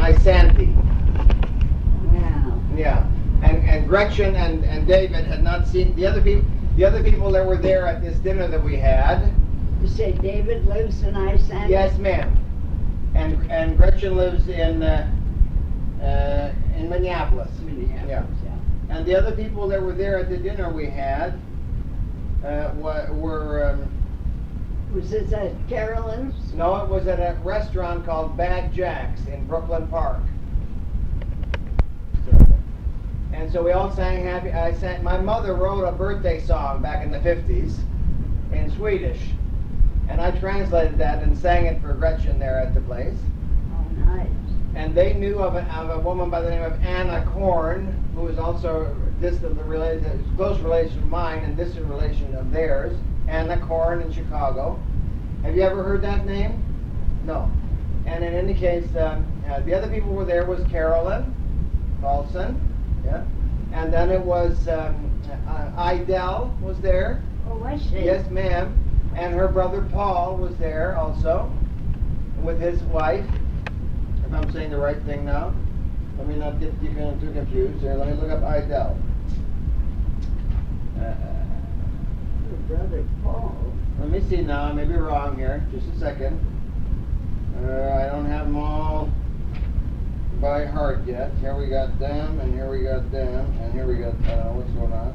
Isanti. Wow. Yeah, and Gretchen and David had not seen the other people. The other people that were there at this dinner that we had. You say David lives in Iceland? Yes, ma'am. And Gretchen lives in Minneapolis. Minneapolis, yeah. And the other people that were there at the dinner we had were. Was this at Carolyn's? No, it was at a restaurant called Bad Jack's in Brooklyn Park. And so we all sang happy. My mother wrote a birthday song back in the 50s in Swedish, and I translated that and sang it for Gretchen there at the place. Oh, nice. And they knew of a woman by the name of Anna Korn, who was also close relation of mine and distant relation of theirs. Anna Korn in Chicago. Have you ever heard that name? No. And in any case, the other people were there was Carolyn Paulson, yeah, and then it was Idell was there. Oh, was she? Yes, ma'am. And her brother Paul was there also, with his wife. If I'm saying the right thing now, let me not get you too confused. Here, let me look up Idell. Brother Paul. Let me see now. I may be wrong here. Just a second. I don't have them all by heart yet. Here we got them, and here we got them, and here we got what's going on.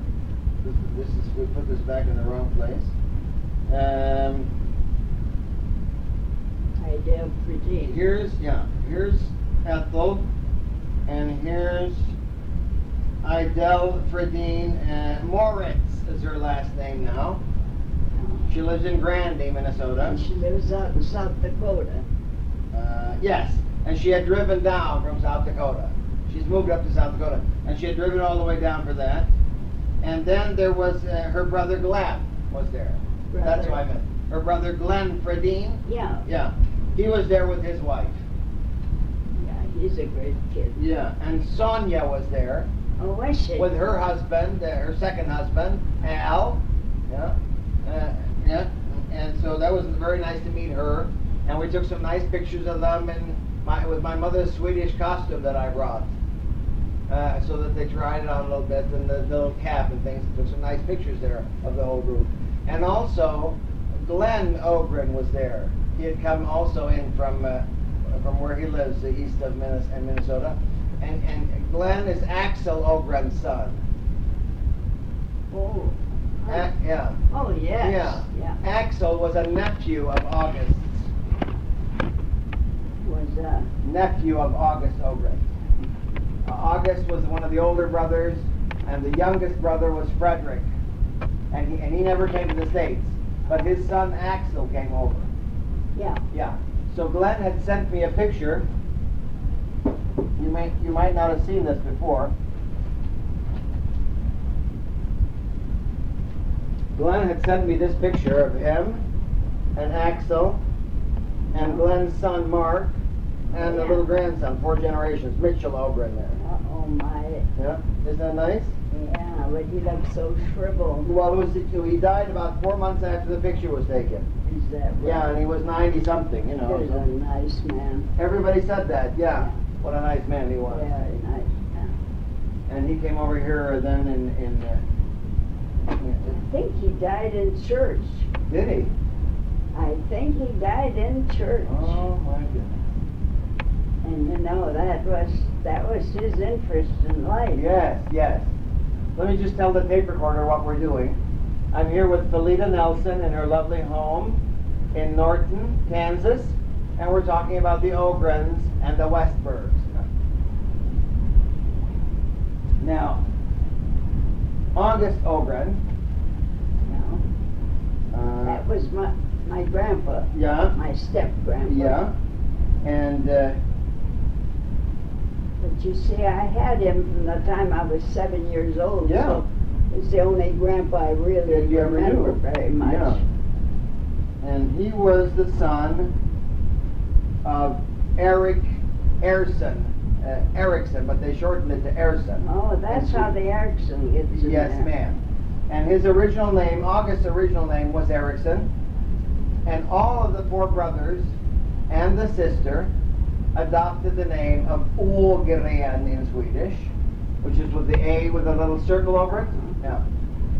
This is we put this back in the wrong place. Idell Fredine. Here's Ethel, and here's Idell Fredine. Moritz is her last name now. She lives in Granby, Minnesota. And she lives out in South Dakota. Yes, and she had driven down from South Dakota. She's moved up to South Dakota, and she had driven all the way down for that. And then there was her brother Glenn was there. That's what I meant. Her brother Glenn Fredine. Yeah. Yeah, he was there with his wife. Yeah, he's a great kid. Yeah, and Sonia was there. Oh, was she? With her husband, her second husband, Al. Yeah. Yeah, and so that was very nice to meet her, and we took some nice pictures of them with my mother's Swedish costume that I brought, so that they tried it on a little bit, and the little cap and things. Took some nice pictures there of the whole group, and also Glenn Ogren was there. He had come also in from where he lives, the east of Minnesota, and Glenn is Axel Ogren's son. Oh. Yeah. Oh, yes. Yeah. Axel was a nephew of August. Was nephew of August Ogren. August was one of the older brothers, and the youngest brother was Frederick, and he never came to the States, but his son Axel came over. Yeah. Yeah. So Glenn had sent me a picture. You might not have seen this before. Glenn had sent me this picture of him and Axel and Glenn's son Mark and the little grandson, 4 generations, Mitchell Ogren there. Oh my. Yeah, isn't that nice? Yeah, but he looked so shriveled. Well, he died about 4 months after the picture was taken. Is that right? Yeah, and he was 90-something, you know. He's a nice man. Everybody said that, yeah. What a nice man he was. Very nice man. And he came over here then I think he died in church. Did he? I think he died in church. Oh my goodness. And you know, that was his interest in life. Yes. Let me just tell the tape recorder what we're doing. I'm here with Phileda Nelson in her lovely home in Norton, Kansas, and we're talking about the Ogrens and the Westbergs. Now, August Ogren. No. That was my grandpa. Yeah. My step-grandpa. Yeah. And but you see, I had him from the time I was 7 years old. Yeah. So it's the only grandpa I really you ever remember knew. very much. Yeah. And he was the son of Eric Erickson, but they shortened it to Erson. Oh, that's how the Erickson gets in Yes, there. ma'am. And his original name, August's original name, was Erickson. And all of the 4 brothers and the sister adopted the name of Ogren in Swedish, which is with the A with a little circle over it. Yeah.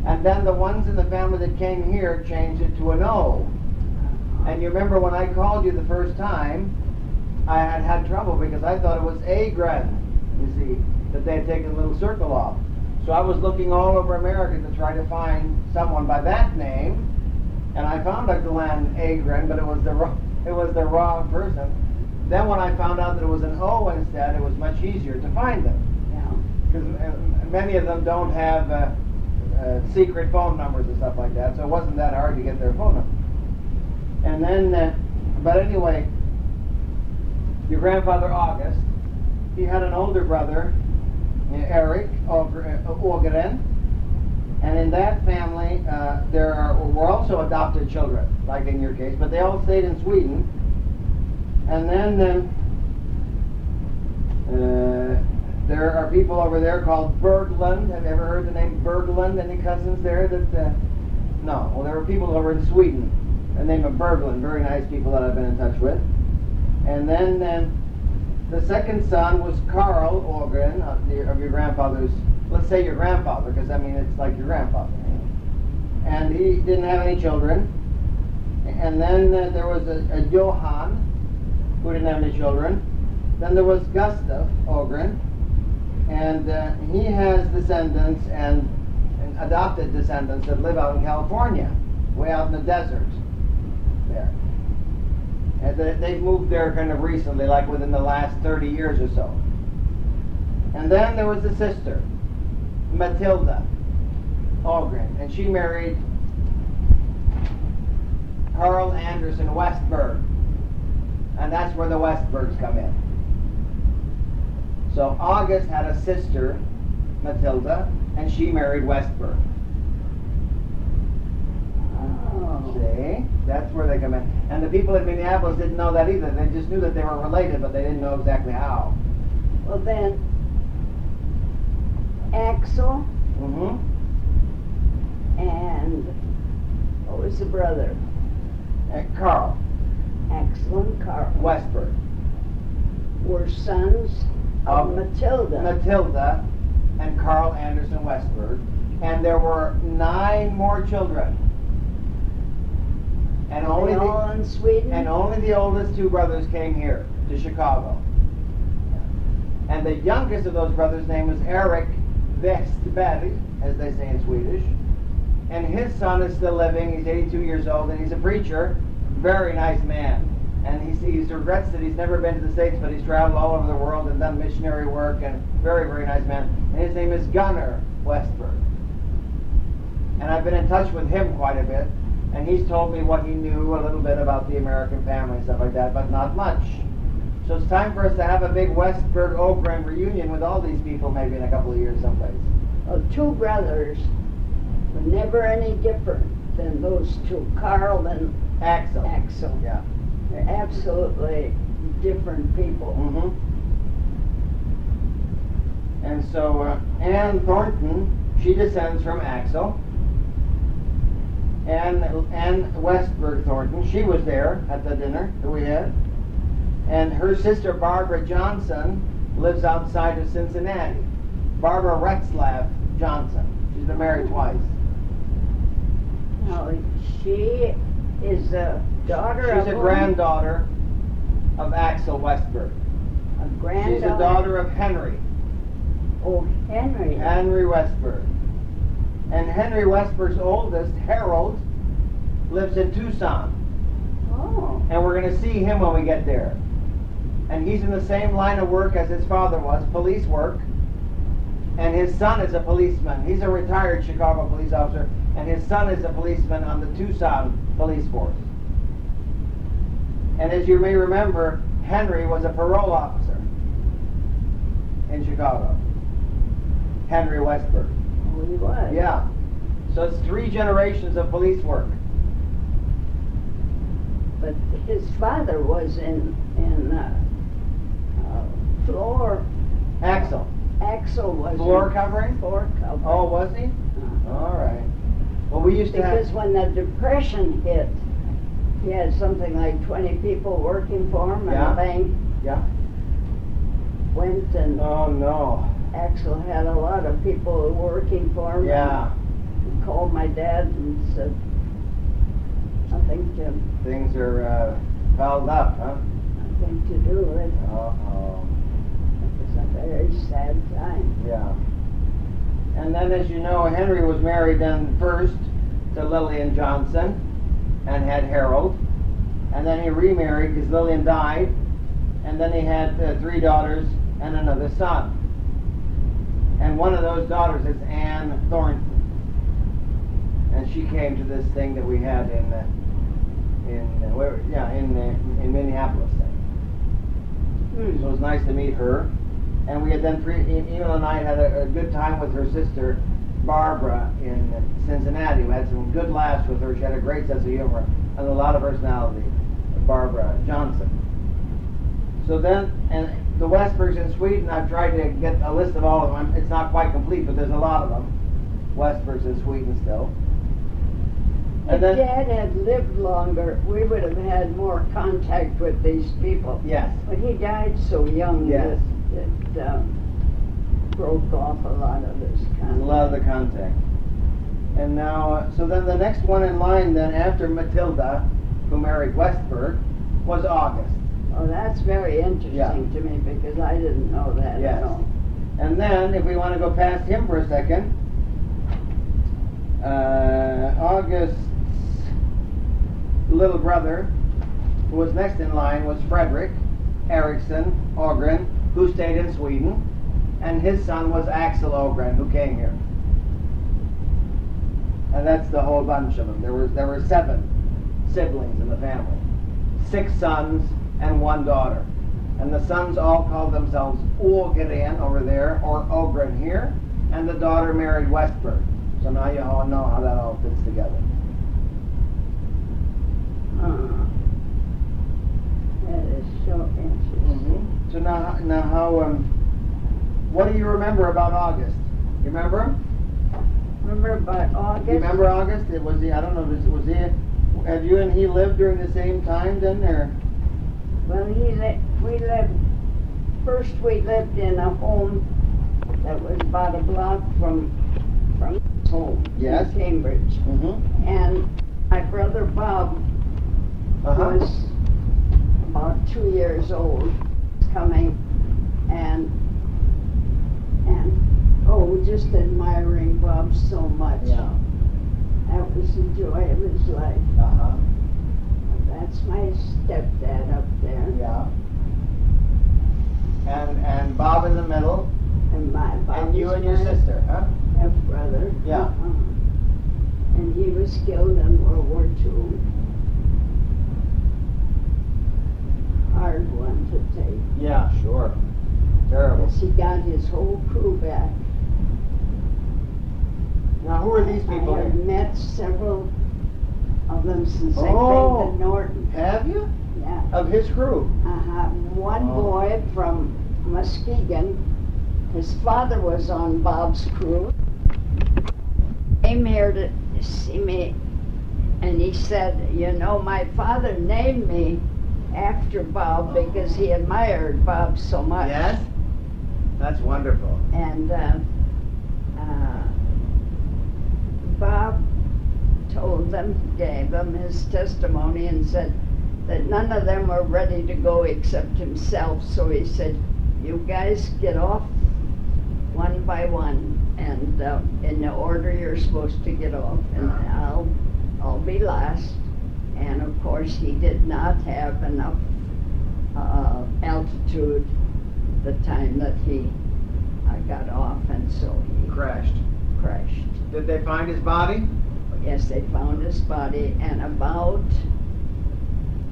And then the ones in the family that came here changed it to an O. And you remember when I called you the first time, I had trouble because I thought it was Agren, you see, that they had taken a little circle off. So I was looking all over America to try to find someone by that name, and I found a Glenn Agren, but it was the wrong person. Then when I found out that it was an O instead, it was much easier to find them. Because many of them don't have secret phone numbers and stuff like that, so it wasn't that hard to get their phone number. And then, but anyway, your grandfather August, he had an older brother, Eric Ogren, and in that family were also adopted children, like in your case, but they all stayed in Sweden. And then there are people over there called Berglund. Have you ever heard the name Berglund? Any cousins there that? No. Well, there were people over in Sweden. The name of Berglund. Very nice people that I've been in touch with. And then the second son was Carl Ogren of your grandfather's. Let's say your grandfather, because I mean it's like your grandfather. And he didn't have any children. And then there was a Johan, who didn't have any children. Then there was Gustav Ogren, and he has descendants and adopted descendants that live out in California, way out in the desert there. And they've moved there kind of recently, like within the last 30 years or so. And then there was a sister, Matilda Ogren, and she married Carl Anderson Westberg. And that's where the Westbergs come in. So August had a sister, Matilda, and she married Westberg. Oh. See? That's where they come in. And the people in Minneapolis didn't know that either. They just knew that they were related, but they didn't know exactly how. Well then, Axel Mm-hmm. and what was the brother? Carl Axel and Carl Westberg. were sons of Matilda. Matilda and Carl Anderson Westberg. And there were 9 more children. And Are they all in Sweden? And only the oldest 2 brothers came here to Chicago. And the youngest of those brothers' name was Eric Westberg, as they say in Swedish. And his son is still living. He's 82 years old, and he's a preacher. Very nice man. And he regrets that he's never been to the States, but he's traveled all over the world and done missionary work, and very, very nice man. And his name is Gunnar Westberg. And I've been in touch with him quite a bit, and he's told me what he knew a little bit about the American family and stuff like that, but not much. So it's time for us to have a big Westberg Ogren reunion with all these people maybe in a couple of years someplace. Well, 2 brothers were never any different than those 2, Carl and Axel. Axel. Yeah. They're absolutely different people. Mm-hmm. And so Ann Thornton, she descends from Axel. And Westberg Thornton, she was there at the dinner that we had. And her sister Barbara Johnson lives outside of Cincinnati. Barbara Retzlaff Johnson. She's been married twice. No, she is a daughter of... She's a granddaughter of Axel Westberg. A granddaughter? She's a daughter of Henry. Oh, Henry. Henry Westberg. And Henry Westberg's oldest, Harold, lives in Tucson. Oh. And we're going to see him when we get there. And he's in the same line of work as his father was, police work. And his son is a policeman. He's a retired Chicago police officer. And his son is a policeman on the Tucson police force. And as you may remember, Henry was a parole officer in Chicago. Henry Westberg. Oh, he was? Yeah. So it's 3 generations of police work. But his father was in floor... Axel. Axel was Floor in covering? Floor covering. Oh, was he? All right. Well, we used to Because have... when the Depression hit, he had something like 20 people working for him in Yeah. the bank. Yeah. went and Oh, no. Axel had a lot of people working for him. Yeah. He called my dad and said, nothing to, Things are fouled up, huh? nothing to do with it. Uh-oh. It was a very sad time. Yeah. And then, as you know, Henry was married then first to Lillian Johnson and had Harold. And then he remarried because Lillian died. And then he had 3 daughters and another son. And one of those daughters is Anne Thornton. And she came to this thing that we had in Minneapolis then. So it was nice to meet her. And we had then, Emil and I had a good time with her sister, Barbara, in Cincinnati. We had some good laughs with her. She had a great sense of humor and a lot of personality, Barbara Johnson. So then, and the Westbergs in Sweden, I've tried to get a list of all of them. It's not quite complete, but there's a lot of them. Westbergs in Sweden still. If Dad had lived longer, we would have had more contact with these people. Yes. But he died so young Yes. that it broke off a lot of this contact. A lot of the contact. And now, so then the next one in line then after Matilda, who married Westberg, was August. Oh, that's very interesting Yeah. to me because I didn't know that Yes. at all. And then, if we want to go past him for a second, August's little brother, who was next in line, was Frederick Eriksson Ogren, who stayed in Sweden, and his son was Axel Ogren, who came here. And that's the whole bunch of them. There were 7 siblings in the family, 6 sons and 1 daughter. And the sons all called themselves Ogren over there, or Ogren here, and the daughter married Westberg. So now you all know how that all fits together. That is so interesting. So now how, what do you remember about August? You remember him? Remember about August? You remember August? Was he, I don't know, was he, have you and he lived during the same time then, or? Well, we lived in a home that was about a block from home Yes. in Cambridge. Mm-hmm. And my brother Bob was about 2 years old, coming and just admiring Bob so much. Yeah. That was the joy of his life. Uh-huh. That's my stepdad up there. Yeah. And Bob in the middle, And my Bob and you was and your my sister, huh? half-brother. Yeah. And he was killed in World War II. Hard one to take. Yeah, sure. Terrible. Because he got his whole crew back. Now, who are these people I have here? met several of them since I Oh. came to Norton. Have you? Yeah. Of his crew? One Oh. boy from Muskegon, his father was on Bob's crew, came here to see me, and he said, you know, my father named me after Bob because he admired Bob so much. Yes? That's wonderful. And Bob told them, gave them his testimony and said that none of them were ready to go except himself. So he said, you guys get off one by one and in the order you're supposed to get off, and I'll be last. And of course he did not have enough altitude the time that he got off, and so he Crashed. crashed. Did they find his body? Yes, they found his body, and about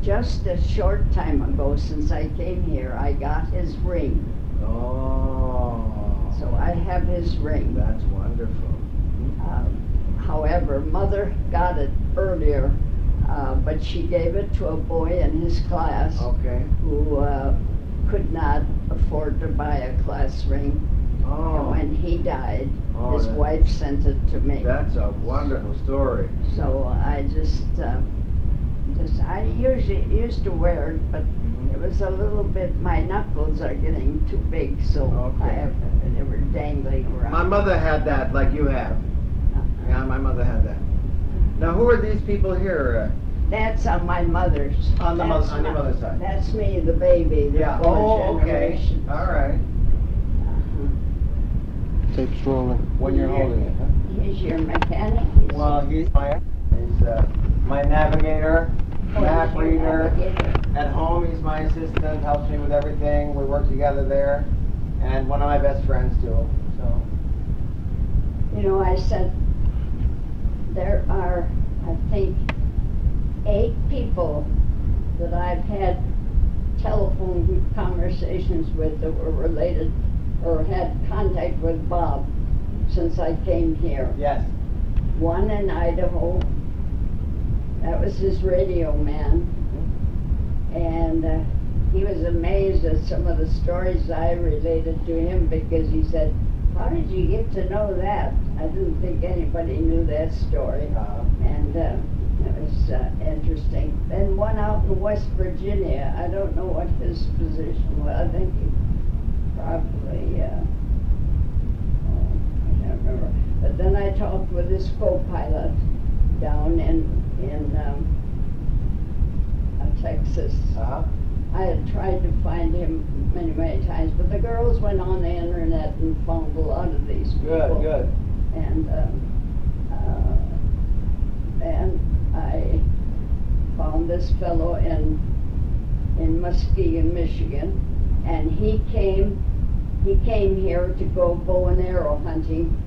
just a short time ago since I came here, I got his ring. Oh. So I have his ring. That's wonderful. However, Mother got it earlier, but she gave it to a boy in his class Okay. who could not afford to buy a class ring. And Oh. when he died, Oh, his that- wife sent it to me. That's a wonderful story. So I I usually used to wear it, but It was a little bit, my knuckles are getting too big, so Okay. they were dangling around. My mother had that like you have. Yeah, my mother had that. Now, who are these people here? That's on my mother's. On your mother's side. That's me, the baby, the Yeah. fourth Oh, okay. generation. All right. Tape's rolling. When you're holding it, huh? He's your mechanic. Well, he's my navigator, map He's your reader. navigator. At home, he's my assistant, helps me with everything. We work together there, and one of my best friends too. So. You know, I said there are, I think, 8 people that I've had telephone conversations with that were related or had contact with Bob since I came here. Yes. One in Idaho, that was his radio man, and he was amazed at some of the stories I related to him because he said, "How did you get to know that?" I didn't think anybody knew that story, and it was interesting. Then one out in West Virginia, I don't know what his position was. I think he probably, I can't remember. But then I talked with his co-pilot down in Texas. I had tried to find him many, many times, but the girls went on the internet and found a lot of these people. Good. And I found this fellow in Muskegon, Michigan, and he came here to go bow and arrow hunting.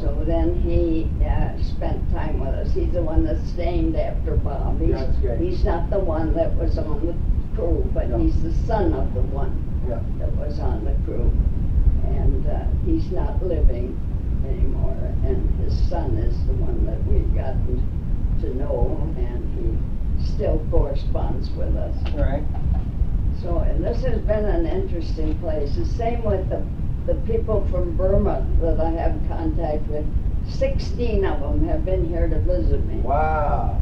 So then he spent time with us. He's the one that's named after Bob. That's great. He's not the one that was on the crew, but No. he's the son of the one Yeah. that was on the crew. And he's not living anymore. And his son is the one that we've gotten to know, and he still corresponds with us. All right. So, and this has been an interesting place. The same with the people from Burma that I have contact with. 16 of them have been here to visit me. Wow.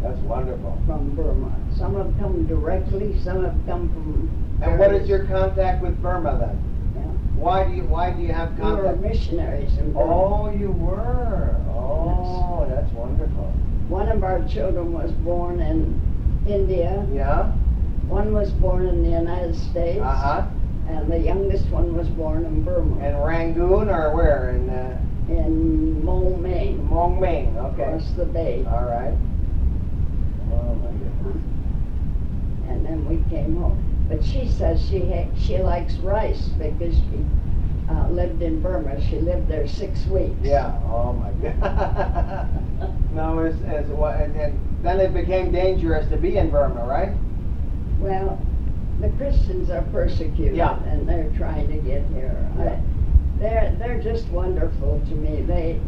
That's wonderful. From Burma. Some have come directly, some have come from. And what is your contact with Burma then? Yeah. Why do you have We were contact? missionaries in Burma. Oh, you were. Oh, that's wonderful. One of our children was born in India. Yeah. One was born in the United States. And the youngest one was born in Burma. In Rangoon or where? In Mong, Maine. Mong Maine. Okay. Across the bay. All right. Oh my goodness. And then we came home. But she says she likes rice because she lived in Burma. She lived there 6 weeks. Yeah. Oh my God. No, and then it became dangerous to be in Burma, right? Well, the Christians are persecuted, Yeah. and they're trying to get here. Yeah. They're just wonderful to me. They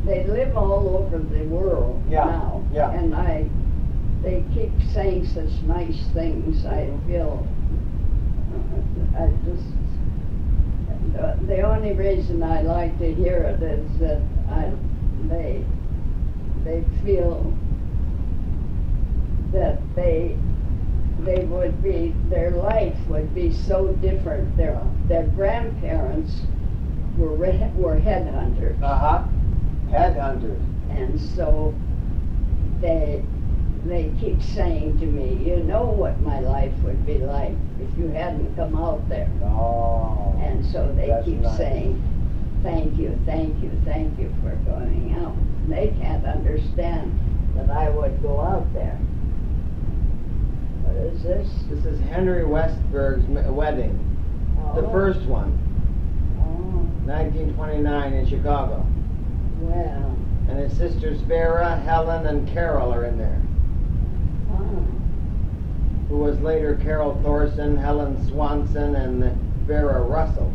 live all over the world Yeah. now, Yeah. and they keep saying such nice things. I feel the only reason I like to hear it is that they feel that their life would be so different. Their grandparents were headhunters, Headhunters. and so they keep saying to me, "You know what my life would be like if you hadn't come out there." Oh. And so they That's keep nice. saying, "Thank you, thank you, thank you for going out." They can't understand that I would go out there. What is this? This is Henry Westberg's wedding. The Oh. first one, Oh, 1929 in Chicago. well, And his sisters Vera, Helen, and Carol are in there. oh, Who was later Carol Thorson, Helen Swanson, and Vera Russell.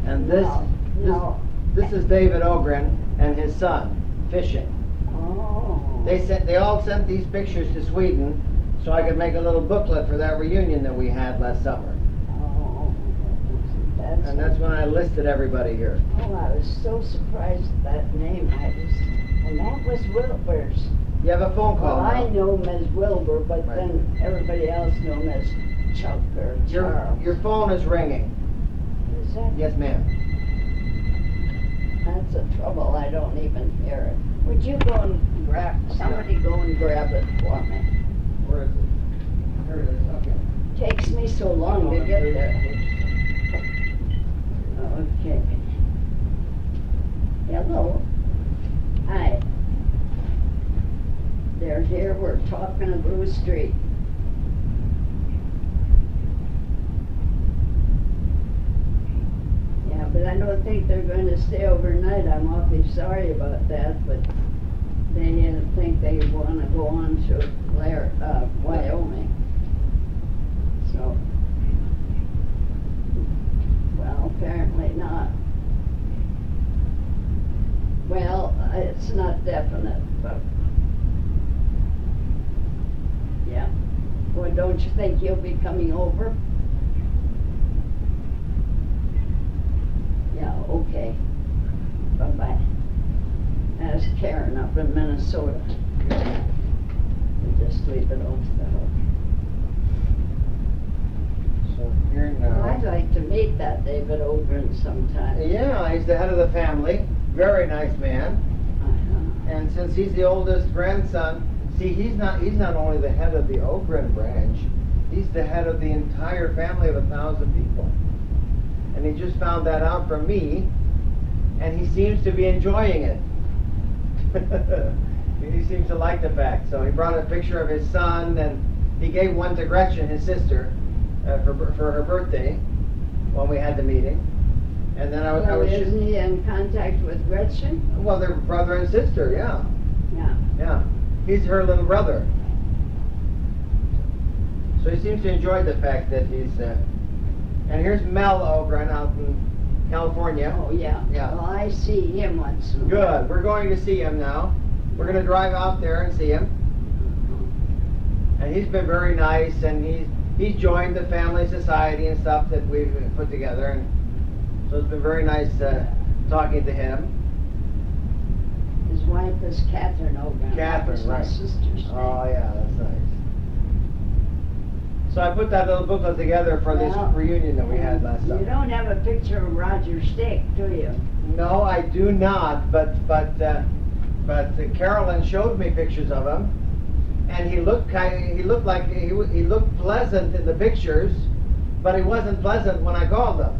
And this is David Ogren and his son, fishing. oh. They all sent these pictures to Sweden so I could make a little booklet for that reunion that we had last summer. Oh, And that's when I listed everybody here. Oh, I was so surprised at that name. And that was Wilbur's. You have a phone call Well, I now. know him as Wilbur, but Right. then everybody else knew him as Chuck or Charles. Your phone is ringing. Is that? Yes, ma'am. That's the trouble, I don't even hear it. Would you go and somebody go and grab it for me? Where is it? Here it is, okay. Takes me so long to get there. Okay. Hello. Hi. They're here, we're talking to Bruce Street. Yeah, but I don't think they're going to stay overnight. I'm awfully sorry about that, but they think they want to go on to Wyoming. So, well, apparently not. Well, it's not definite, but yeah. Well, don't you think you'll be coming over? Yeah, okay. Bye-bye. Ask Karen up in Minnesota. We just leave it off the hook. So here Well, I'd now. like to meet that David Ogren sometime. Yeah, he's the head of the family. Very nice man. Uh-huh. And since he's the oldest grandson, see, he's not only the head of the Ogren branch, he's the head of the entire family of 1,000 people. And he just found that out from me, and he seems to be enjoying it. He seems to like the fact. So he brought a picture of his son, and he gave one to Gretchen, his sister, for her birthday when we had the meeting. And then I was Well, isn't he in contact with Gretchen? well, they're brother and sister, yeah. Yeah. Yeah, he's her little brother. So he seems to enjoy the fact that he's. And here's Mel Ogren out in California. Oh, yeah. Yeah. Well, I see him once in a while. Good. We're going to see him now. We're going to drive out there and see him. And he's been very nice, and he's joined the family society and stuff that we've put together, and so it's been very nice talking to him. His wife is Catherine Ogren. Catherine, That's my right. sister's name. Oh yeah, that's nice. So I put that little booklet together for this Well, reunion that we had last You summer. don't have a picture of Roger Stick, do you? No, I do not. But Carolyn showed me pictures of him, and he looked he looked pleasant in the pictures, but he wasn't pleasant when I called him.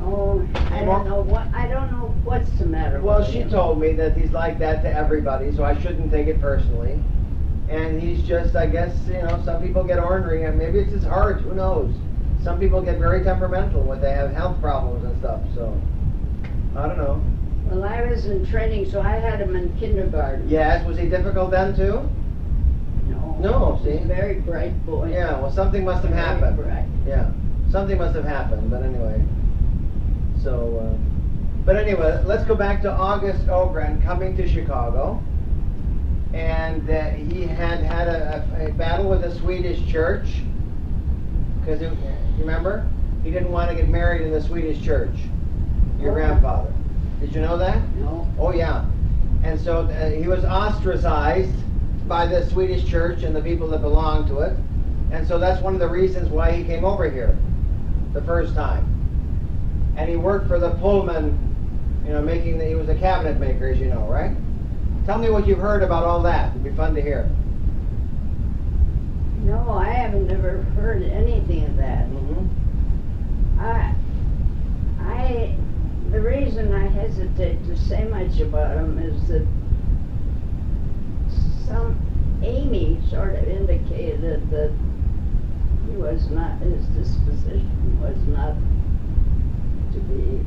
Oh, I don't know what's the matter Well, with she him. told me that he's like that to everybody, so I shouldn't take it personally. And he's just, I guess, some people get ornery, and maybe it's his heart, who knows? Some people get very temperamental when they have health problems and stuff, so I don't know. Well, I was in training, so I had him in kindergarten. Yes, was he difficult then too? No, He's see? a very bright boy. Yeah, well, something must have happened. Very bright. Yeah, something must have happened, but anyway. So, but anyway, let's go back to August Ogren coming to Chicago. And he had a battle with the Swedish church. Because, you remember? He didn't want to get married in the Swedish church. Your Oh. grandfather. Did you know that? No. Oh, yeah. And so he was ostracized by the Swedish church and the people that belonged to it. And so that's one of the reasons why he came over here the first time. And he worked for the Pullman, he was a cabinet maker, as you know, right? Tell me what you've heard about all that. It'd be fun to hear. No, I haven't never heard anything of that. Mm-hmm. The reason I hesitate to say much about him is that Amy sort of indicated that his disposition was not to be.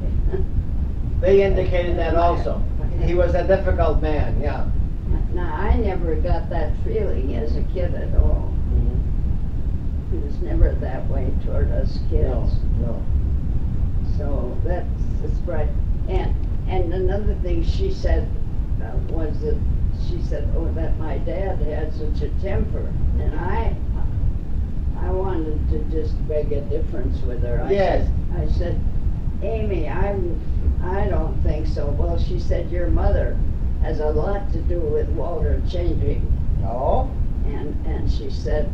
They indicated that also. He was a difficult man, yeah. Now, I never got that feeling as a kid at all. He was never that way toward us kids. No. So that's right. And another thing she said was that she said, "Oh, that my dad had such a temper," and I wanted to just make a difference with her. Yes. I said, "Amy, I don't think so." Well, she said, "Your mother has a lot to do with Walter changing. Oh? And she said,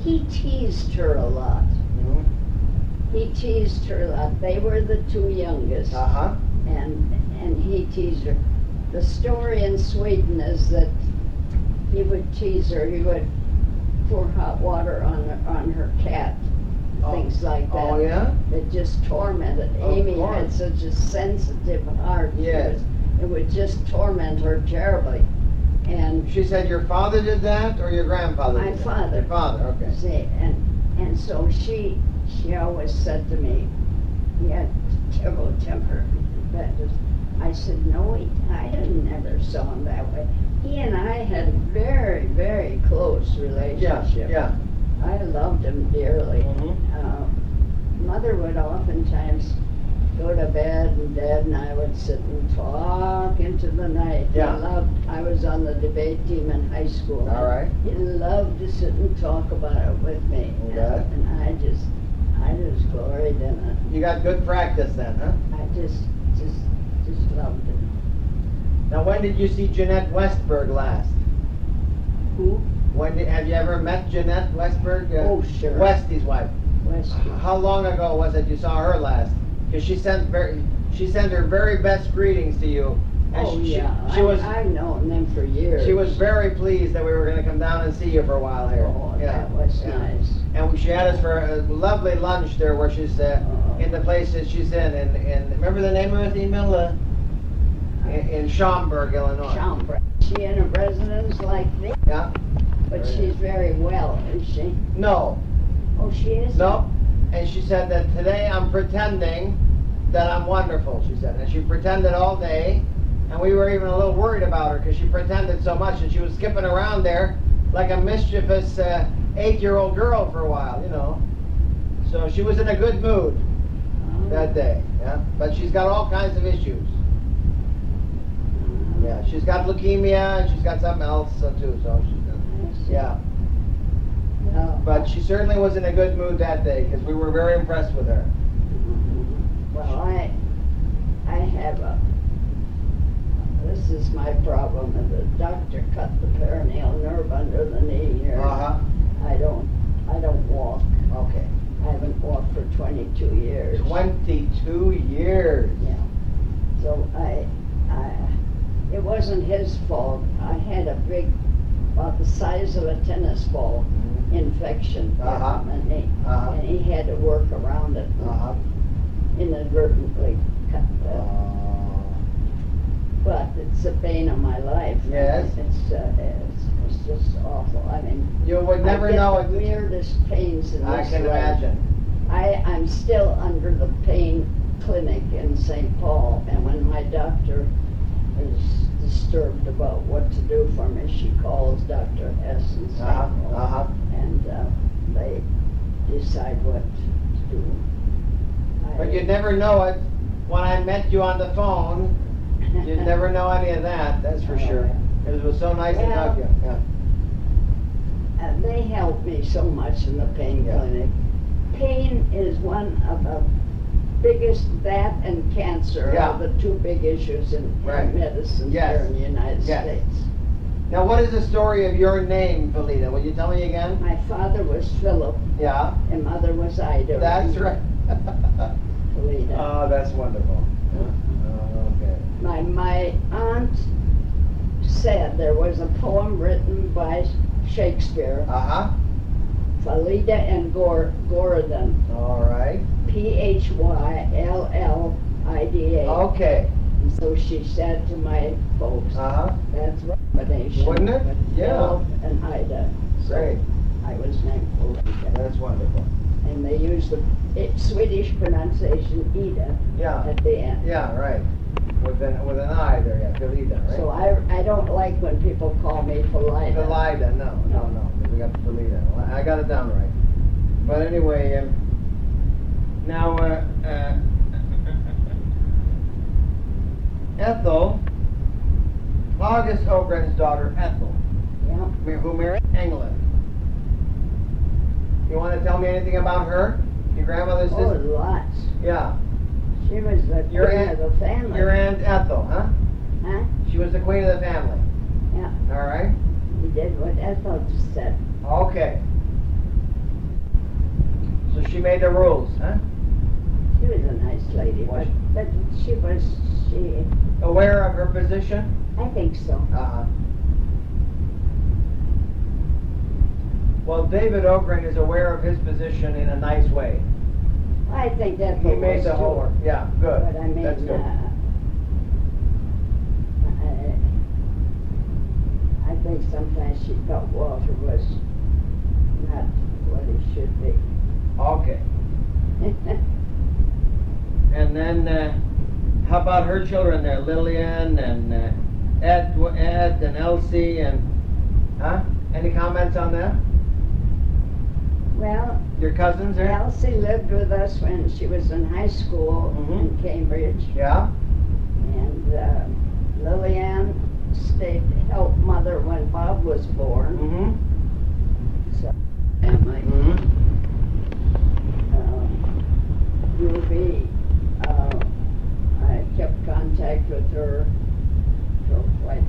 he teased her a lot. Mm-hmm. He teased her a lot. They were the two youngest. Uh-huh. And he teased her. The story in Sweden is that he would tease her. He would pour hot water on her cat, things like that. Oh, yeah? It just tormented. Of Amy course. had such a sensitive heart. Yes. It would just torment her terribly. And She said your father did that or your grandfather My did that? father. Your father, okay. see, and so she always said to me, he had terrible temper. I said, no, I never saw him that way. He and I had a very, very close relationship. Yeah. I loved him dearly. Mm-hmm. Mother would oftentimes go to bed, and Dad and I would sit and talk into the night. Yeah. I was on the debate team in high school. All right. He loved to sit and talk about it with me. Okay. And I just gloried in it. You got good practice then, huh? I just loved it. Now, when did you see Jeanette Westberg last? Who? Have you ever met Jeanette Westberg? Oh, sure. Westy's wife. Westy. How long ago was it you saw her last? Because she sent her very best greetings to you. And Oh, yeah. I've known them for years. She was very pleased that we were going to come down and see you for a while here. Oh, that was nice. And she had us for a lovely lunch there where she's in the place that she's in remember the name of it, Emil? In Schaumburg, Illinois. Schaumburg. She in a residence like this? Yeah? But she's very well, is she? No. Oh, she is? No. And she said that today I'm pretending that I'm wonderful, she said. And she pretended all day. And we were even a little worried about her because she pretended so much and she was skipping around there like a mischievous 8-year-old girl for a while, you know. So she was in a good mood that day, yeah. But she's got all kinds of issues. Yeah, she's got leukemia and she's got something else too. So yeah. But she certainly was in a good mood that day because we were very impressed with her. Well, I have this is my problem. The doctor cut the peroneal nerve under the knee here. Uh-huh. I don't walk. Okay. I haven't walked for 22 years. 22 years. Yeah. So it wasn't his fault. I had a big, about the size of a tennis ball, infection. Uh-huh. And he had to work around it. Uh-huh. Inadvertently cut that. But it's the bane of my life. Yes. It's just awful. I mean, You would never know I get the it. weirdest pains in this I can leg. imagine. I'm still under the pain clinic in St. Paul, and when my doctor is disturbed about what to do for me, she calls Dr. Hess in St. Paul, and they decide what to do. But you'd never know it when I met you on the phone. You'd never know any of that, that's for sure. It was so nice to talk to you. Yeah. They help me so much in the pain clinic. Pain is one of the biggest, that and cancer are the two big issues in medicine here in the United States. Now, what is the story of your name, Phileda? Will you tell me again? My father was Philip. Yeah. And mother was Ida. That's right. Phileda. Oh, that's wonderful. Okay. My aunt said there was a poem written by Shakespeare, Phileda and Gordon. All right. Phyllida. Okay. And so she said to my folks, that's a combination. Wouldn't it? Yeah. Phil and Ida. Great. I was named Phileda. That's wonderful. And they used the Swedish pronunciation Ida at the end. Yeah, right. With an I there, yeah, Phileda, right? So I don't like when people call me Phileda. Phileda, no. We got Phileda. Well, I got it down right. But anyway, now Ethel, August Ogren's daughter, Ethel, who married England. You want to tell me anything about her? Your grandmother's sister? Oh, lots. Yeah. She was the Your queen aunt, of the family. your Aunt Ethel, huh? Huh? She was the queen of the family. Yeah. All right. He did what Ethel said. Okay. So she made the rules, huh? She was a nice lady, Was but she was, Aware of her position? I think so. Uh-huh. Well, David Ogren is aware of his position in a nice way. I think Ethel He made was the too. homework. Yeah, good. But I mean, That's good. I think sometimes she thought Walter was not what he should be. Okay. And then, how about her children there? Lillian and Ed and Elsie and, huh? Any comments on that? Well, Your cousins there? Elsie lived with us when she was in high school Mhm. in Cambridge. Yeah? And Lillian stayed to help mother when Bob was born. Mm-hmm. So, family. Mm-hmm. Ruby, I kept contact with her till quite,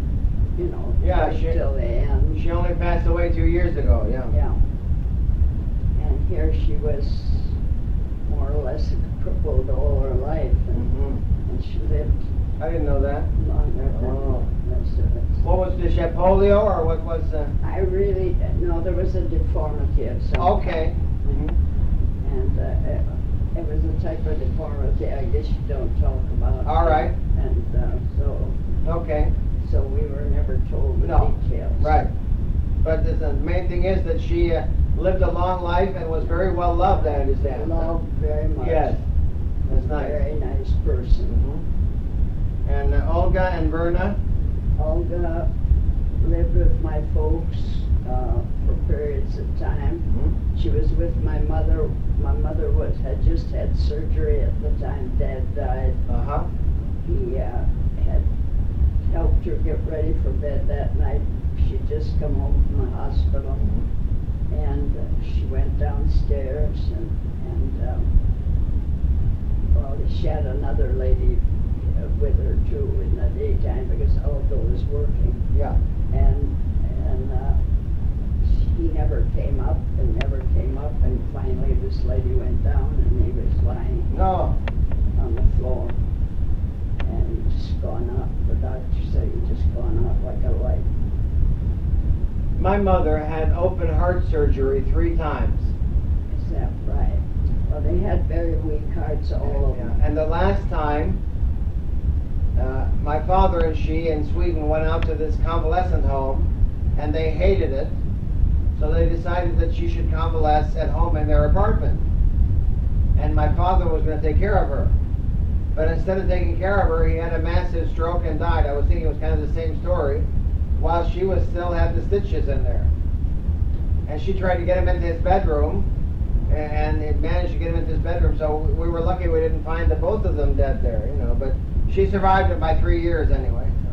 Yeah, right till the end. She only passed away 2 years ago, yeah. Yeah. And here she was more or less crippled all her life, Mm-hmm. and she lived I didn't know that. longer than Oh. the rest of us. What was, did she have polio or what was, I really, no, there was a deformity of some okay. kind. Mm-hmm. And it was a type of deformity I guess you don't talk about. All right. And Okay. so we were never told the No. details. Right. But the main thing is that she lived a long life and was very well loved, I understand. Loved very much. Yes. That's nice. Very nice person. Mm-hmm. And Olga and Verna? Olga lived with my folks for periods of time. Mm-hmm. She was with my mother. My mother had just had surgery at the time Dad died. Uh-huh. He had helped her get ready for bed that night. She'd just come home from the hospital. Mm-hmm. And she went downstairs and well, she had another lady with her too in the daytime because Olga was working. Yeah. And he never came up and finally this lady went down and he was lying No. on the floor and he'd just gone up. The doctor said he'd just gone up like a light. My mother had open heart surgery 3 times. Is that right? Well, they had very weak hearts, all of them. Yeah. And the last time, my father and she in Sweden went out to this convalescent home, and they hated it, so they decided that she should convalesce at home in their apartment. And my father was going to take care of her. But instead of taking care of her, he had a massive stroke and died. I was thinking it was kind of the same story, while she was still had the stitches in there. And she tried to get him into his bedroom, and it managed to get him into his bedroom, so we were lucky we didn't find the both of them dead there, but she survived it by 3 years anyway. So.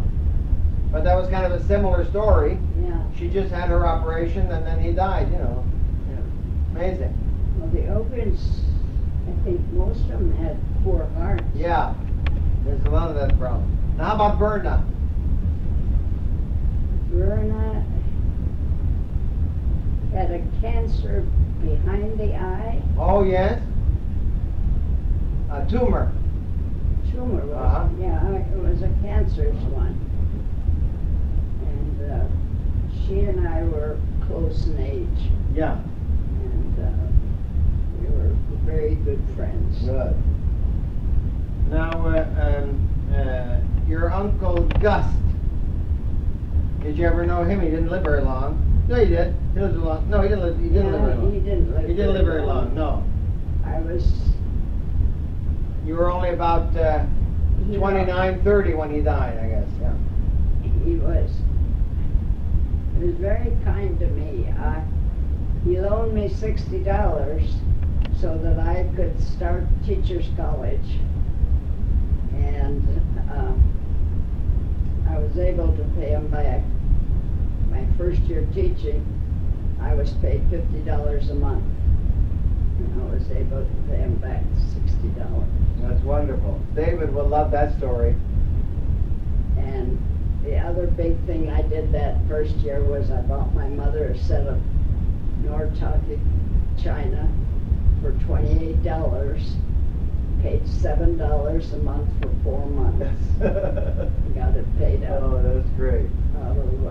But that was kind of a similar story. Yeah. She just had her operation and then he died, Yeah. Amazing. Well, the Ogrens, I think most of them had poor hearts. Yeah, there's a lot of that problem. Now how about Verna? Verna had a cancer behind the eye. Oh yes? A tumor. Tumor was, Uh-huh. yeah, it was a cancerous one. And she and I were close in age. Yeah. And we were very good friends. Good. Now, your Uncle Gust, did you ever know him? He didn't live very long. No, he did. He lived a long. No, he didn't live. He didn't live very long. He didn't live. He didn't live very long. No. I was. You were only about 29, 30 when he died, I guess. Yeah. He was. He was very kind to me. He loaned me $60 so that I could start teachers college, and I was able to pay him back. My first year teaching, I was paid $50 a month, and I was able to pay him back $60. That's wonderful. David will love that story. And the other big thing I did that first year was I bought my mother a set of Norton china for $28, paid $7 a month for 4 months. Got it paid out. Oh, that's great. Out of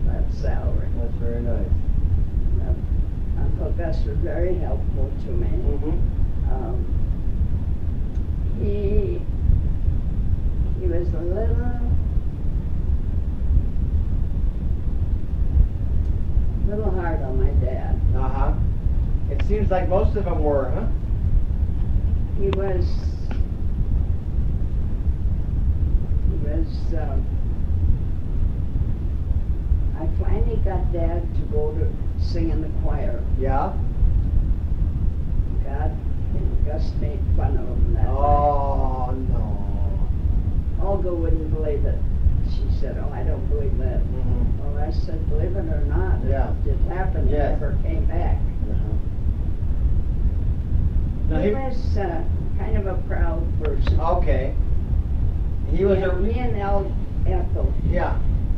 that salary. That's very nice. Uncle Gus was very helpful to me. He was a little hard on my dad. Uh-huh. It seems like most of them were, huh? He was I finally got Dad to go to sing in the choir. Yeah? God, and Gus made fun of him that night. Oh, no. Olga wouldn't believe it. She said, "Oh, I don't believe that." Mm-hmm. Well, I said, "Believe it or not, Yeah. it happened. He Yes. never came back." Now He was kind of a proud person. Okay. He was a... Me and Ethel. Yeah.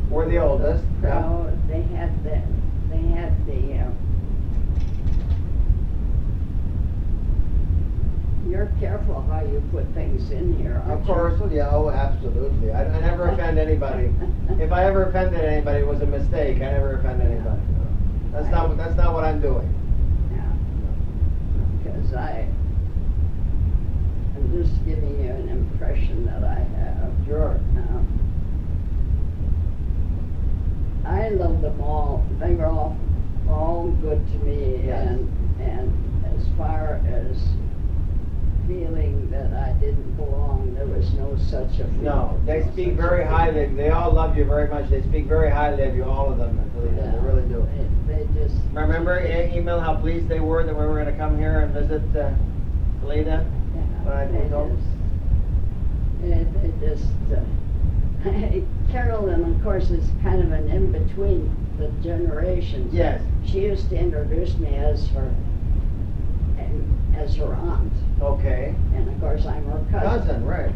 We're the oldest. Yeah. Proud. They had the. You're careful how you put things in here, aren't Of course, yeah, oh, absolutely. I never offend anybody. If I ever offended anybody, it was a mistake. I never offend anybody. That's not what I'm doing. Yeah. Because I'm just giving you an impression that I have. Sure. I love them all. They were all good to me. Yes. And as far as feeling that I didn't belong, there was no such a feeling. No, they speak very highly. They all love you very much. They speak very highly of you, all of them. Yeah, They really do. They just. Remember, email how pleased they were that we were going to come here and visit Phileda? They just. Carolyn, of course, is kind of an in between the generations. Yes. She used to introduce me as her aunt. Okay. And of course, I'm her cousin. Right.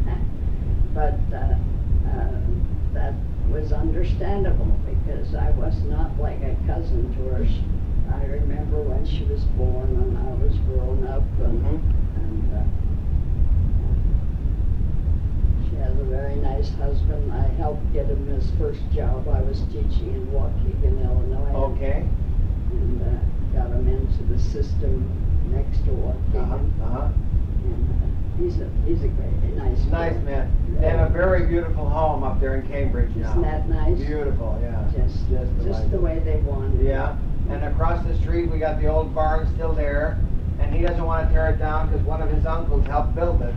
But that was understandable because I was not like a cousin to her. I remember when she was born and I was grown up, and she has a very nice husband. I helped get him his first job. I was teaching in Waukegan, Illinois. Okay. And got him into the system next to Waukegan. And he's a great, nice man. They have a very beautiful home up there in Cambridge now. Isn't that nice? Beautiful, yeah. Just the way they wanted it. Yeah. And across the street we got the old barn still there, and he doesn't want to tear it down because one of his uncles helped build it,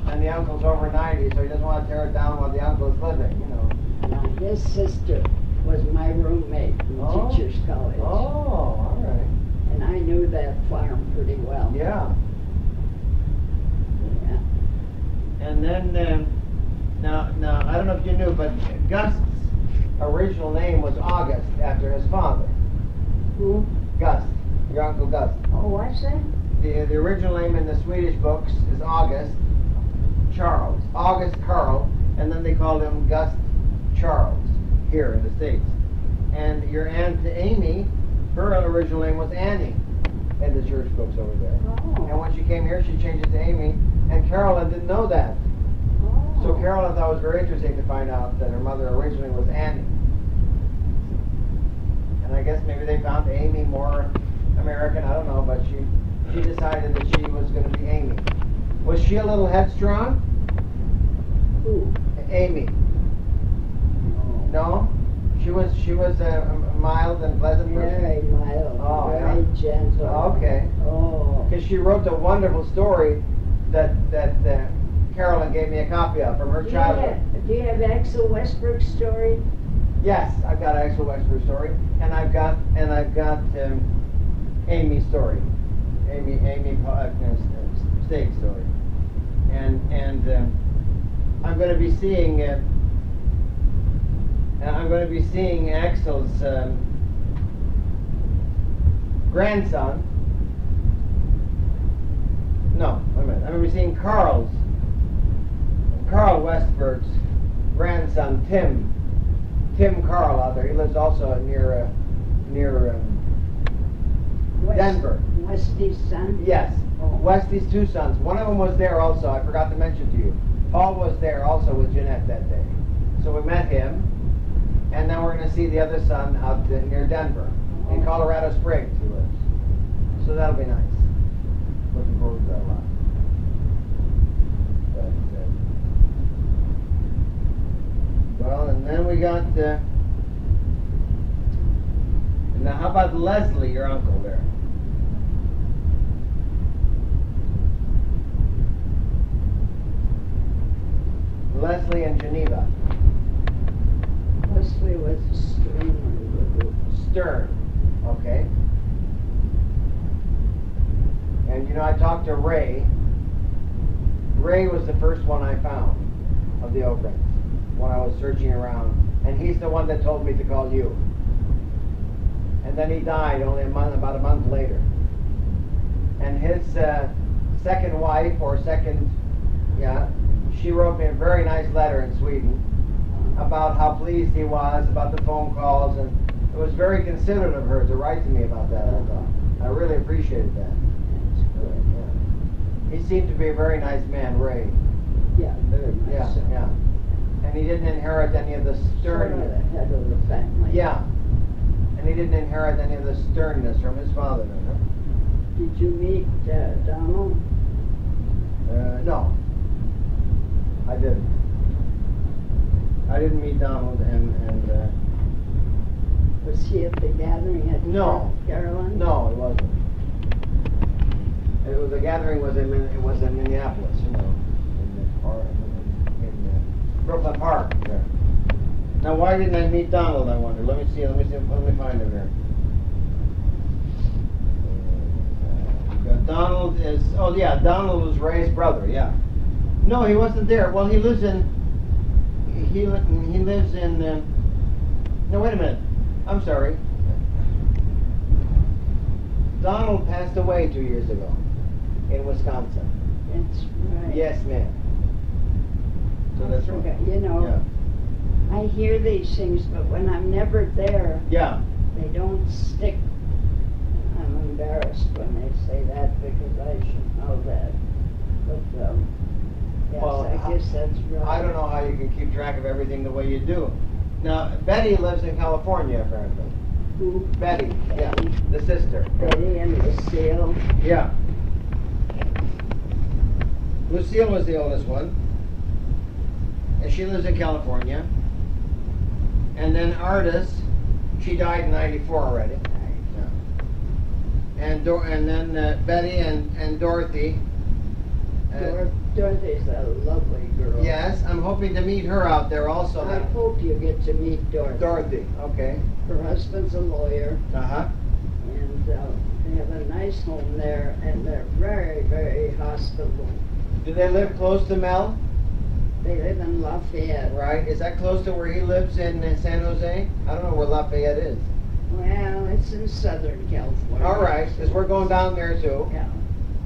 and the uncle's over 90, so he doesn't want to tear it down while the uncle is living, you know. Now, his sister was my roommate in Teachers College. Oh, all right. And I knew that farm pretty well. Yeah. Yeah. And then, now I don't know if you knew, but Gust's original name was August after his father. Who? Gust, your Uncle Gust. Oh, what's that? The original name in the Swedish books is August Charles. August Carl, and then they called him Gust Charles here in the States. And your Aunt Amy, her original name was Annie in the church books over there. Oh. And when she came here, she changed it to Amy, and Carolyn didn't know that. Oh. So Carolyn thought it was very interesting to find out that her mother originally was Annie. And I guess maybe they found Amy more American, I don't know, but she decided that she was going to be Amy. Was she a little headstrong? Who? Amy. No? She was a mild and pleasant person? Very mild, Oh, very gentle. Okay. Oh. Because she wrote a wonderful story that Carolyn gave me a copy of from her childhood. Do you have Axel Westbrook's story? Yes, I've got Axel Wexler's story, and I've got Amy's story, Amy State's story, and I'm going to be seeing Axel's grandson minute. I remember seeing Carl Westberg's grandson, Tim Carl out there. He lives also near Denver. Westy's son? Yes, Oh. Westy's two sons. One of them was there also. I forgot to mention to you. Paul was there also with Jeanette that day. So we met him, and then we're going to see the other son out near Denver, in Colorado Springs he lives. So that'll be nice. Looking forward to that a lot. Well, and then we got, now how about Leslie, your uncle there? Leslie and Geneva. Leslie was Stern, okay. And you know, I talked to Ray. Ray was the first one I found of the Ogrens when I was searching around, and he's the one that told me to call you. And then he died only about a month later. And his second wife, she wrote me a very nice letter in Sweden about how pleased he was about the phone calls, and it was very considerate of her to write to me about that. I thought I really appreciated that. Yeah. He seemed to be a very nice man, Ray. Yeah, very nice. Yeah, yeah. And he didn't inherit any of the Sort of the head of the family. Yeah. And he didn't inherit any of the sternness from his father, huh? Did you meet Donald? No. I didn't. I didn't meet Donald, and Was he at the gathering at No. Carolyn? no, it wasn't. The gathering was in Minneapolis, you know, in Brooklyn Park there. Now, why didn't I meet Donald? I wonder. Let me find him here. Donald is. Oh yeah, Donald was Ray's brother. Yeah. No, he wasn't there. Well, he lives in. He lives in. No, wait a minute. I'm sorry. Donald passed away 2 years ago in Wisconsin. That's right. Yes, ma'am. So that's right. Okay, you know, Yeah. I hear these things, but when I'm never there, Yeah. they don't stick. I'm embarrassed when they say that because I should know that. But yes, Well, I guess that's right. I don't know how you can keep track of everything the way you do. Now, Betty lives in California, apparently. Who? Betty, yeah, Betty. the sister. Betty and Lucille. Yeah. Lucille was the oldest one, and she lives in California. And then Artis, she died in '94 already. Yeah. And then Betty and Dorothy. Dorothy's a lovely girl. Yes, I'm hoping to meet her out there also. I hope you get to meet Dorothy. Dorothy, okay. Her husband's a lawyer, Uh-huh. and they have a nice home there, and they're very, very hospitable. Do they live close to Mel? They live in Lafayette. Right. Is that close to where he lives in San Jose? I don't know where Lafayette is. Well, it's in Southern California. All right, because we're going down there too. Yeah.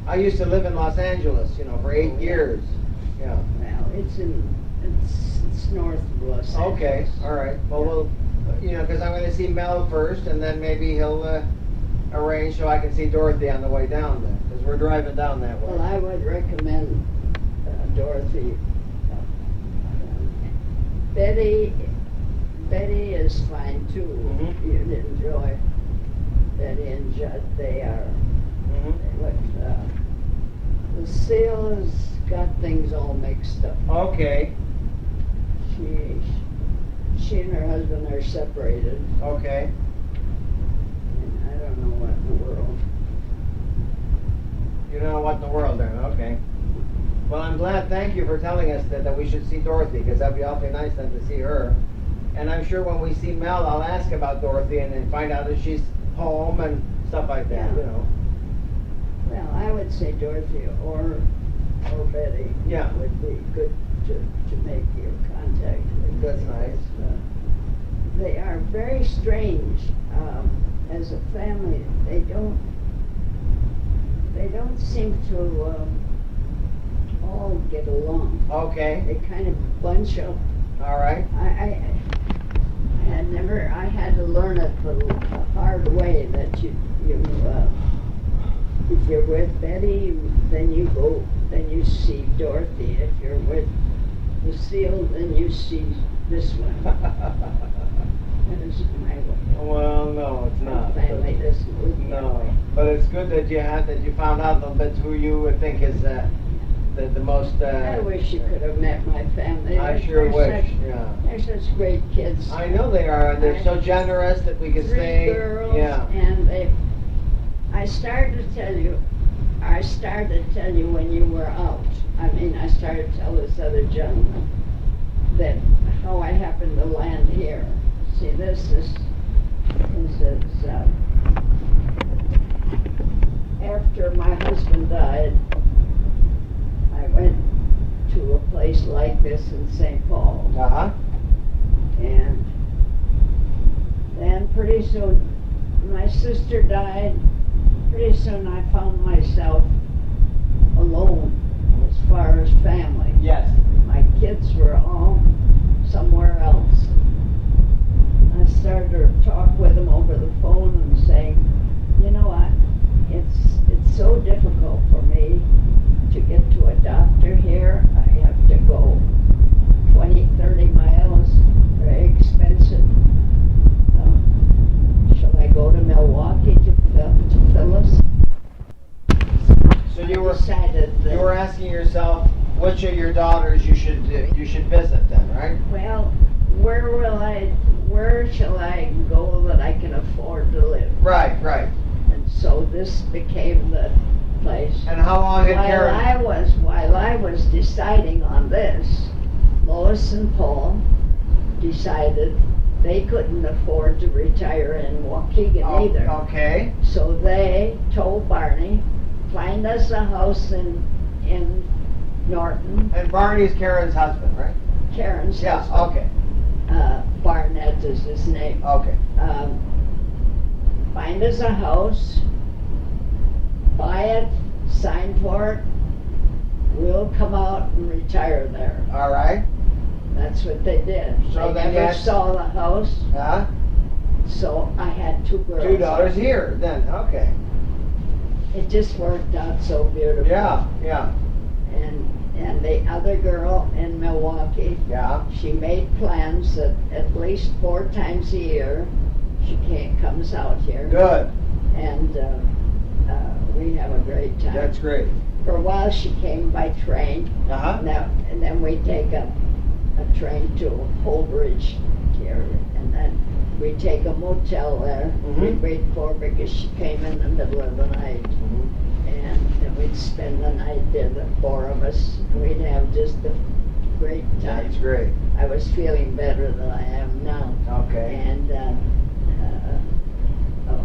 I used to live in Los Angeles, you know, for 8 years. Yeah. Well, it's north of Los Angeles. Okay. All right. Well, we'll, you know, because I'm going to see Mel first, and then maybe he'll arrange so I can see Dorothy on the way down there, because we're driving down that way. Well, I would recommend Dorothy. Betty is fine too. Mhm. You'd enjoy Betty and Judd. They are. Mhm. But Lucille's got things all mixed up. Okay. She and her husband are separated. Okay. And I don't know what in the world. You don't know what in the world then? Okay. Well, I'm glad. Thank you for telling us that we should see Dorothy, because that'd be awfully nice then to see her. And I'm sure when we see Mel, I'll ask about Dorothy and then find out if she's home and stuff like that. Yeah. You know. Well, I would say Dorothy or Betty. Yeah. Would be good to make your contact with. That's nice. They are very strange as a family. They don't seem to all get along. Okay. They kind of bunch up. All right. I had to learn it the hard way that if you're with Betty, then you see Dorothy. If you're with Lucille, then you see this one. That is my way. Well, no, it's not. Family doesn't live No, that way. but it's good that you found out a little bit who you would think is the most. I wish you could have met my family. I sure wish. Yeah. They're such great kids. I know they are. They're so generous that we could Three say. girls, Yeah. and I started to tell you when you were out. I started to tell this other gentleman that how I happened to land here. See, this is after my husband died, I went to a place like this in St. Paul. Uh-huh. And then pretty soon, my sister died. Pretty soon I found myself alone as far as family. Yes. My kids were all somewhere else. I started to talk with them over the phone and saying, you know what, it's so difficult for me to get to a doctor here. I have to go 20, 30 miles, very expensive. Shall I go to Milwaukee to Phyllis? So I you were decided that, you were asking yourself which of your daughters you should visit then, right? well, where shall I go that I can afford to live? Right, right. And so this became the place. And how long had Karen? While I was deciding on this, Lois and Paul decided they couldn't afford to retire in Waukegan either. Okay. So they told Barney, find us a house in Norton. And Barney's Karen's husband, right? Karen's Yeah. husband. Okay. Barnett is his name. Okay. Find us a house, buy it, sign for it, we'll come out and retire there. All right. That's what they did. So They then never you had- saw the house, Huh? so I had two girls. 2 daughters here then. Okay. It just worked out so beautiful. Yeah. Yeah. And the other girl in Milwaukee, Yeah. she made plans that at least 4 times a year she comes out here. Good. And we have a great time. That's great. For a while she came by train. Uh-huh. And then we take a train to Holbridge here, and then we take a motel there. Mhm. We'd wait for her because she came in the middle of the night. And then we'd spend the night there, the 4 of us. We'd have just a great time. That's great. I was feeling better than I am now. Okay. And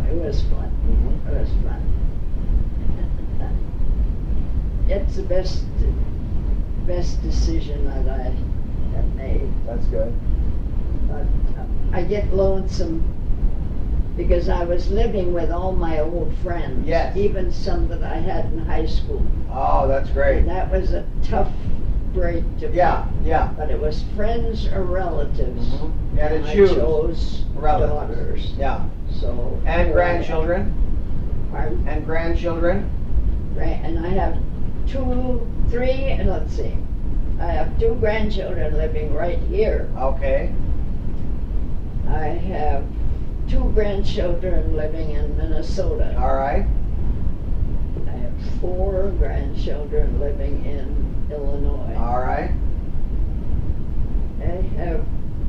it was fun. Mhm. It was fun. It's the best decision that I have made. That's good. But I get lonesome because I was living with all my old friends. Yes. Even some that I had in high school. Oh, that's great. And that was a tough break to Yeah. Yeah. But it was friends or relatives. Mhm. You had to And I choose. chose Relatives. daughters. Yeah. So And grandchildren. Pardon? And grandchildren. And I have 3, and let's see. I have 2 grandchildren living right here. Okay. I have 2 grandchildren living in Minnesota. All right. I have 4 grandchildren living in Illinois. All right. I have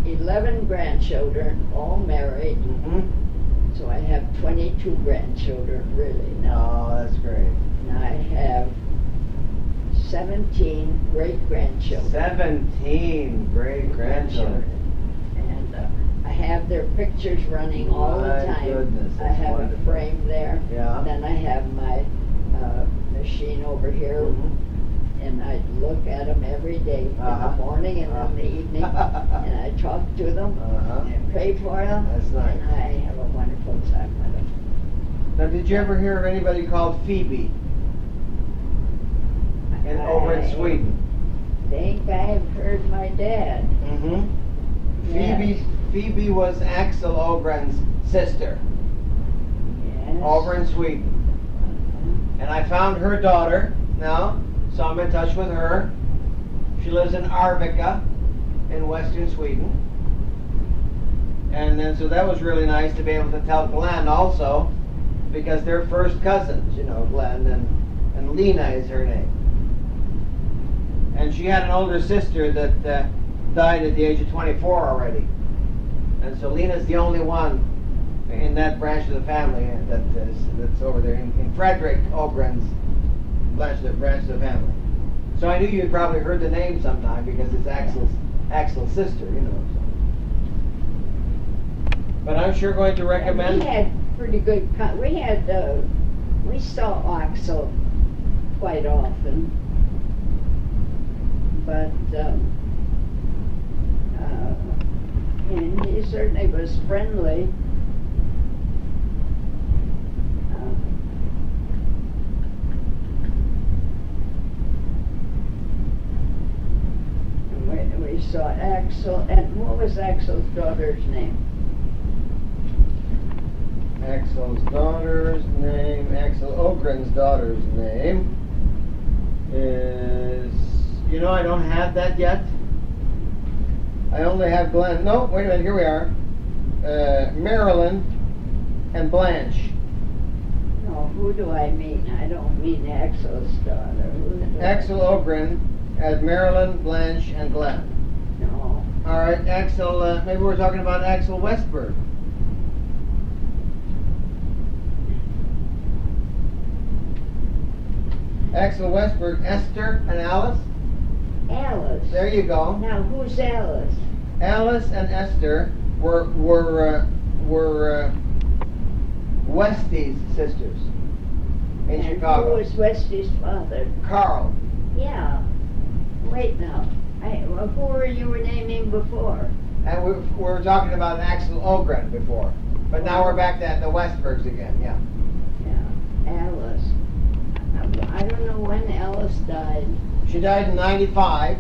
11 grandchildren, all married. Mm-hmm. So I have 22 grandchildren really now. Oh, that's great. And I have 17 great-grandchildren. 17 great grandchildren. And I have their pictures running all the My time. goodness, I that's have wonderful. a frame there. Yeah. And then I have my machine over here. Mhm. And I look at them every day, in Uh-huh. the morning and in the evening. And I talk to them. Uh-huh. And pray for them. That's nice. And I have a wonderful time with them. Now, did you ever hear of anybody called Phoebe? over in Sweden. I think I've heard my dad. Mm-hmm. Yes. Phoebe was Axel Ogren's sister Yes. over in Sweden. And I found her daughter now, so I'm in touch with her. She lives in Arvika in western Sweden. And then, so that was really nice to be able to tell Glenn also, because they're first cousins, you know, Glenn and Lena is her name. And she had an older sister that died at the age of 24 already. And so Lena's the only one in that branch of the family that's over there in Frederick Ogren's branch of the family. So I knew you'd probably heard the name sometime because it's Axel's sister, you know. So. But I'm sure going to recommend. We had pretty good. We saw Axel quite often, but and he certainly was friendly. We saw Axel, and what was Axel's daughter's name? Axel's daughter's name, Axel Ogren's daughter's name is, you know, I don't have that yet. I only have Glenn. No, wait a minute, here we are. Marilyn and Blanche. No, who do I mean? I don't mean Axel's daughter. Axel Ogren as Marilyn, Blanche, and Glenn. No. All right, Axel, maybe we're talking about Axel Westberg. Axel Westberg, Esther and Alice. Alice. There you go. Now, who's Alice? Alice and Esther were Westy's sisters in And Chicago. who was Westy's father? Carl. Yeah. Wait now. Who were you naming before? And we were talking about Axel Ogren before. But now we're back to the Westbergs again, yeah. Yeah, Alice. I don't know when Alice died. She died in 95.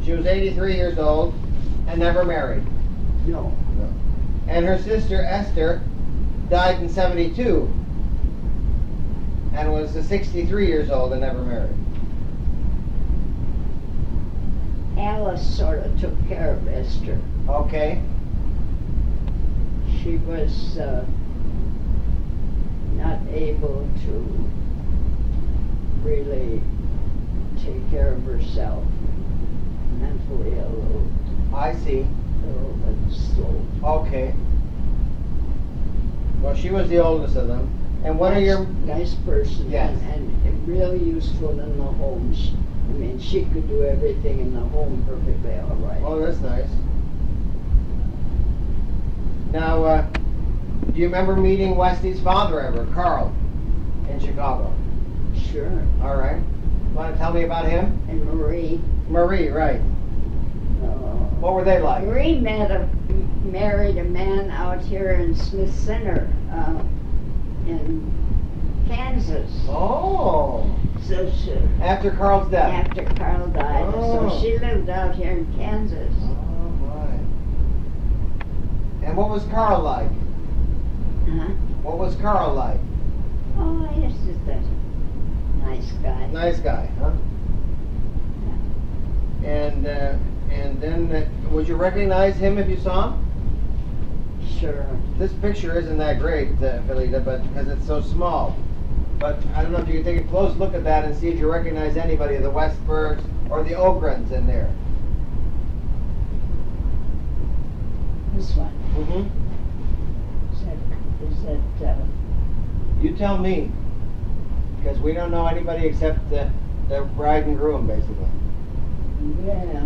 She was 83 years old and never married. No. And her sister Esther died in 72 and was 63 years old and never married. Alice sort of took care of Esther. Okay. She was not able to really take care of herself. Mentally a little bit slow. Okay. Well, she was the oldest of them. And what are your... Nice person. Yes. And really useful in the home. I mean, she could do everything in the home perfectly all right. Oh, that's nice. Now, do you remember meeting Westy's father ever, Carl, in Chicago? Sure. All right. Want to tell me about him? And Marie. Marie, right. What were they like? Marie married a man out here in Smith Center, in Kansas. Oh. So After Carl's death? after Carl died, Oh. so she lived out here in Kansas. Oh, right. And what was Carl like? Huh? What was Carl like? Oh, yes, just a nice guy. Nice guy, huh? And then, would you recognize him if you saw him? Sure. This picture isn't that great, Phileda, but because it's so small. But I don't know if you can take a close look at that and see if you recognize anybody of the Westbergs or the Ogrens in there. This one. Mm-hmm. Is that You tell me, because we don't know anybody except the bride and groom, basically. yeah.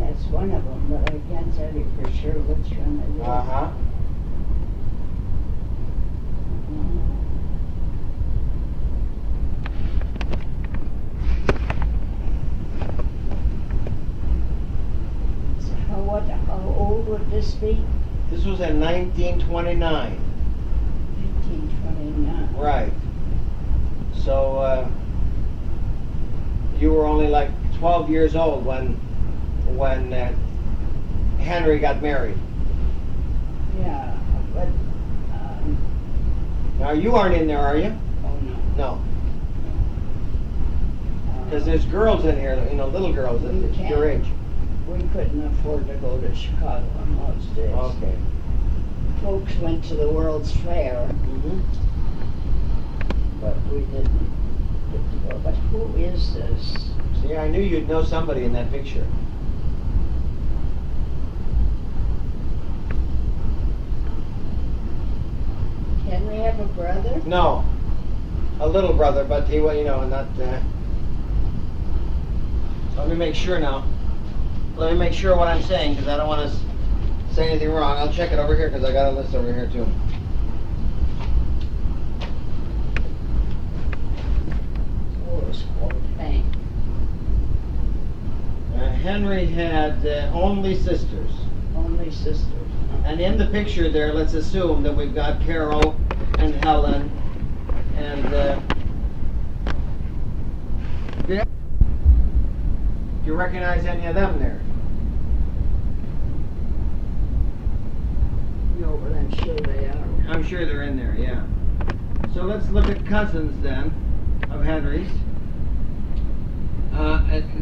That's one of them, but I can't tell you for sure which one it is. Uh-huh. How old would this be? This was in 1929. 1929. Right. So you were only like 12 years old when Henry got married. Yeah, but Now you aren't in there, are you? oh no. No. Because there's girls in here, you know, little girls We at can't. your age. We couldn't afford to go to Chicago in those days. Okay. Folks went to the World's Fair, Mm-hmm. but we didn't get to go. But who is this? See, I knew you'd know somebody in that picture. Can we have a brother? No, a little brother, but he, you know, not. Let me make sure now. Let me make sure what I'm saying, because I don't want to say anything wrong. I'll check it over here, because I got a list over here too. Oh, it's called Hank. Henry had only sisters. Only sisters. And in the picture there, let's assume that we've got Carol and Helen and yeah. Do you recognize any of them there? No, but I'm sure they are. I'm sure they're in there, yeah. So let's look at cousins then of Henry's.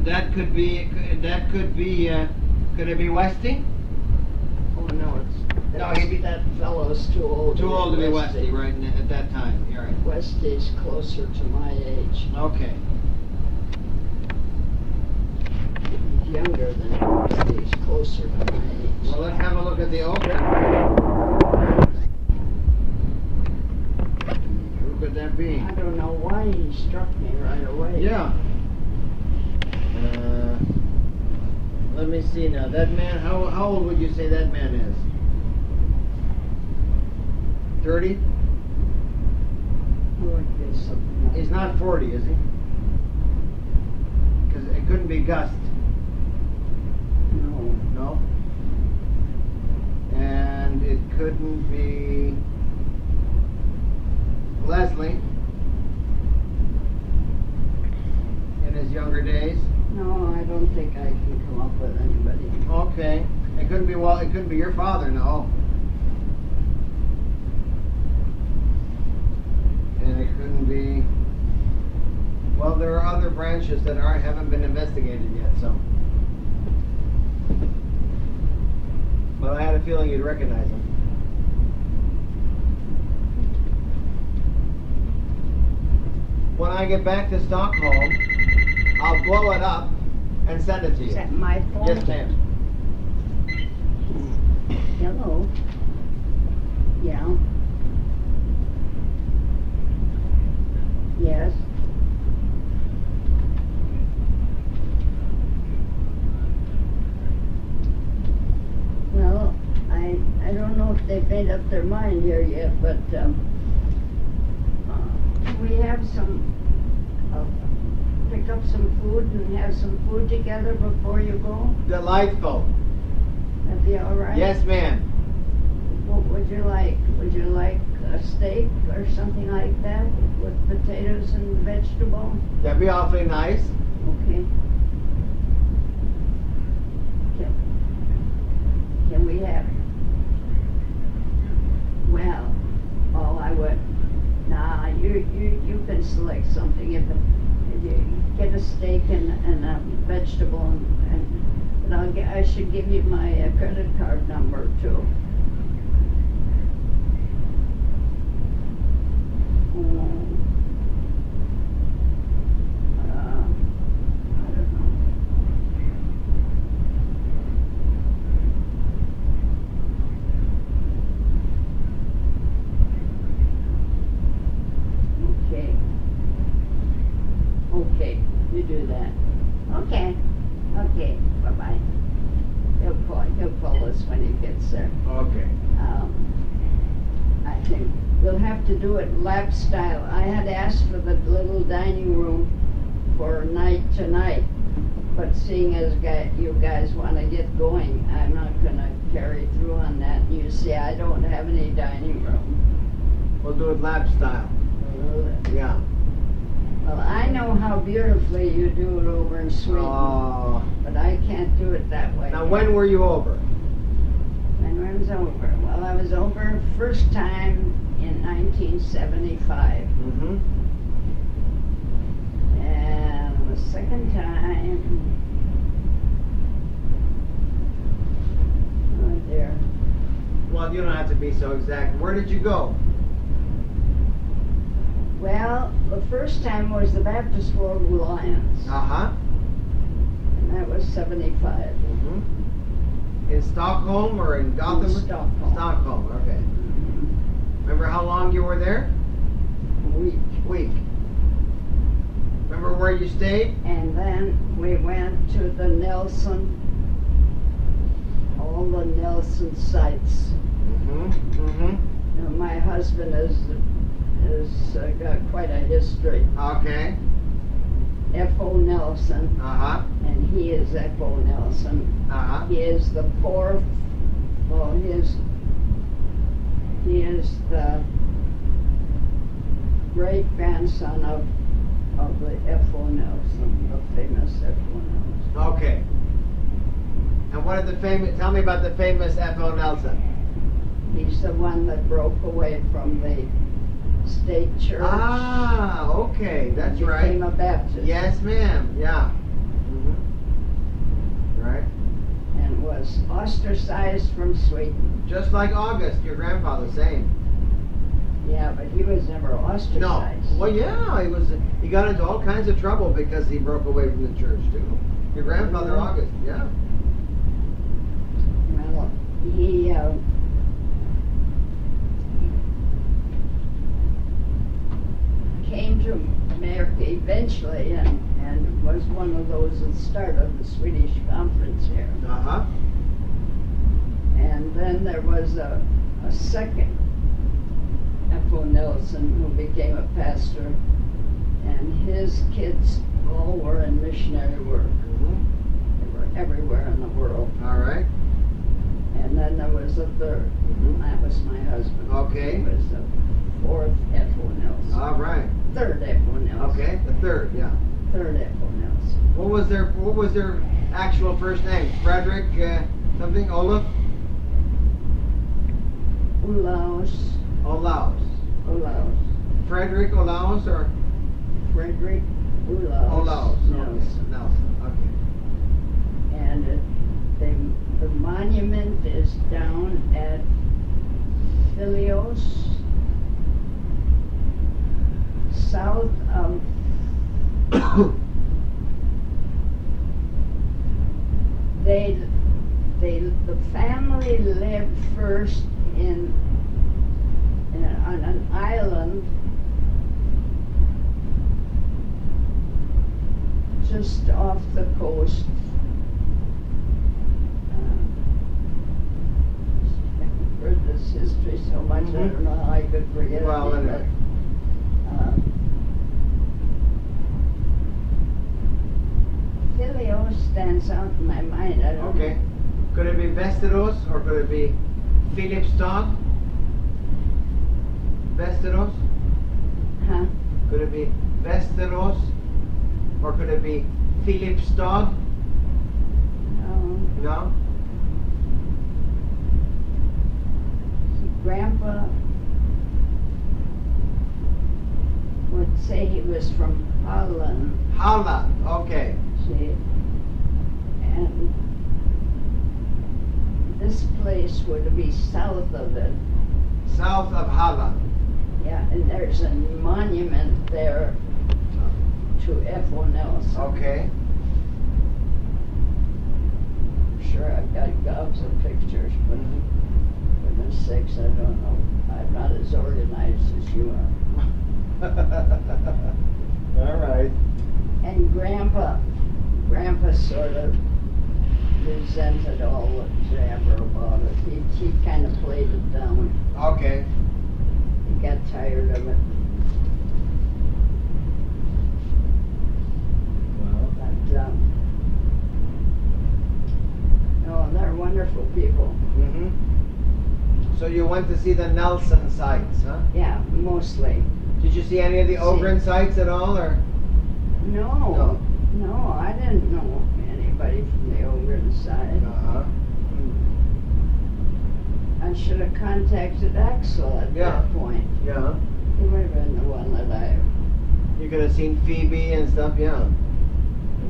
That could be, could it be Westy? Oh no, No, he'd be that fellow's too old. too old to be Westy, right, at that time. You're right. Westy's closer to my age. Okay. He's younger than Westy. He's closer to my age. Well, let's have a look at the Ogren. Who could that be? I don't know why he struck me right away. Yeah. Let me see now. That man, how old would you say that man is? 30? Oh, it is something like He's not 40, is he? Because it couldn't be Gust. No. No? And it couldn't be Leslie in his younger days. No, I don't think I can come up with anybody. Okay. It couldn't be, well, it couldn't be your father, no. And it couldn't be, well, there are other branches that haven't been investigated yet, so. But I had a feeling you'd recognize him. When I get back to Stockholm, I'll blow it up and send it to you. Is that my phone? Yes, ma'am. Hello. Yeah. Yes. Well, I don't know if they've made up their mind here yet, but we have some, pick up some food and have some food together before you go? Delightful. That'd be all right? Yes, ma'am. What would you like? Would you like a steak or something like that with potatoes and vegetable? That'd be awfully nice. Okay. Can we have? Well, oh, I would. Nah, you can select something if you get a steak and a vegetable and I should give you my credit card number too. I don't know. Okay, you do that. Okay, bye-bye. He'll call us when he gets there. Okay. I think we'll have to do it lap style. I had asked for the little dining room for night tonight, but seeing as you guys want to get going, I'm not going to carry through on that. You see, I don't have any dining room. We'll do it lap style. Yeah. Well, I know how beautifully you do it over in Sweden, Oh. but I can't do it that way. Now, when were you over? When I was over? Well, I was over first time in 1975. Mm-hmm. And the second time, oh dear. Well, you don't have to be so exact. Where did you go? Well, the first time was the Baptist World Alliance, Uh-huh. and that was 75. Mm-hmm. In Stockholm or in Gothenburg? In Stockholm. Stockholm, okay. Remember how long you were there? Week. Remember where you stayed? And then we went to the Nelson, all the Nelson sites. Mm-hmm. Mm-hmm. You know, my husband has got quite a history. Okay. F.O. Nelson, Uh-huh. and he is F.O. Nelson. Uh-huh. He is the fourth, well, he is the great-grandson of the F.O. Nelson, the famous F.O. Nelson. Okay. And what are the famous, tell me about the famous F.O. Nelson. He's the one that broke away from the state church. Ah, okay, that's and right. became a Baptist. Yes, ma'am, yeah. Mm-hmm. Right. And was ostracized from Sweden. Just like August, your grandfather, same. Yeah, but he was never ostracized. No. Well, yeah, he got into all kinds of trouble because he broke away from the church, too. Your grandfather, August, yeah. Well, he came to America eventually and was one of those that started the Swedish conference here. Uh-huh. And then there was a second F.O. Nelson who became a pastor, and his kids all were in missionary work. Mm-hmm. They were everywhere in the world. All right. And then there was a third. Mhm. That was my husband. Okay. He was the fourth F.O. Nelson. All right. Third F.O. Nelson. Okay, the third, yeah. Third F.O. Nelson. What was their actual first name? Frederick something? Olaf? Olaus. Olaus. Olaus. Frederick Olaus or Frederick Olaus. Olaus? Nelson. Nelson. Okay. And the monument is down at Philios, south of the family lived first on an island just off the coast. I've heard this history so much, I don't know how I could forget Well, it. anyway. Philios stands out in my mind. I don't Okay. know. Could it be Västerås or could it be Filipstad? Västerås? Huh? Could it be Västerås or could it be Filipstad? No. No? Grandpa would say he was from Holland. Halland. Okay. See, and this place would be south of it. South of Halland. Yeah, and there's a monument there to F.O. Nelson. Okay. I'm sure I've got gobs of pictures, but for goodness sakes, I don't know. I'm not as organized as you are. All right. And Grandpa sort of resented all the jabber about it. He kind of played it down. Okay. He got tired of it. Well. But, no, they're wonderful people. Mm-hmm. So you went to see the Nelson sites, huh? Yeah, mostly. Did you see any of the Ogren sites at all, or? No, I didn't know anybody from the Ogren side. Uh-huh. I should have contacted Axel at that point. Yeah. He would have been the one that You could have seen Phoebe and stuff, yeah.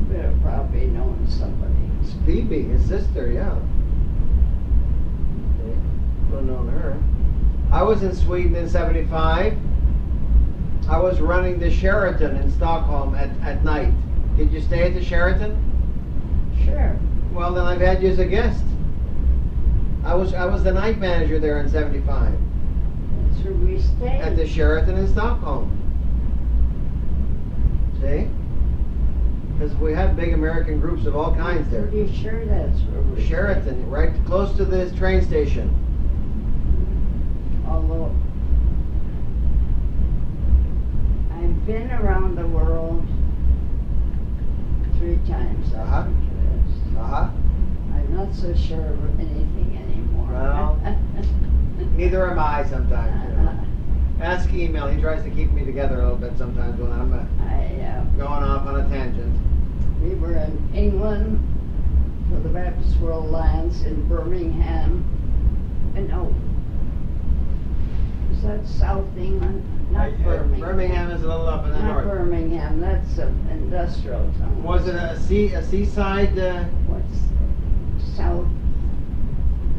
would have probably known somebody. It's Phoebe, his sister, yeah. Okay. Would have known her. I was in Sweden in '75. I was running the Sheraton in Stockholm at night. Did you stay at the Sheraton? Sure. Well, then I've had you as a guest. I was the night manager there in '75 That's where we stayed. at the Sheraton in Stockholm. See? Because we had big American groups of all kinds there. Pretty sure that's where we Sheraton, right close to this train station. stayed. Although I've been around the world 3 times. Uh-huh. Uh-huh. I'm not so sure of anything anymore. Well, Neither am I sometimes. You know. Ask email. He tries to keep me together a little bit sometimes when I'm going off on a tangent. We were in England for the Baptist World Alliance in Birmingham. And is that South England? Not Birmingham. Birmingham is a little up in the Not north. Birmingham, that's an industrial town. Was it a seaside What's south,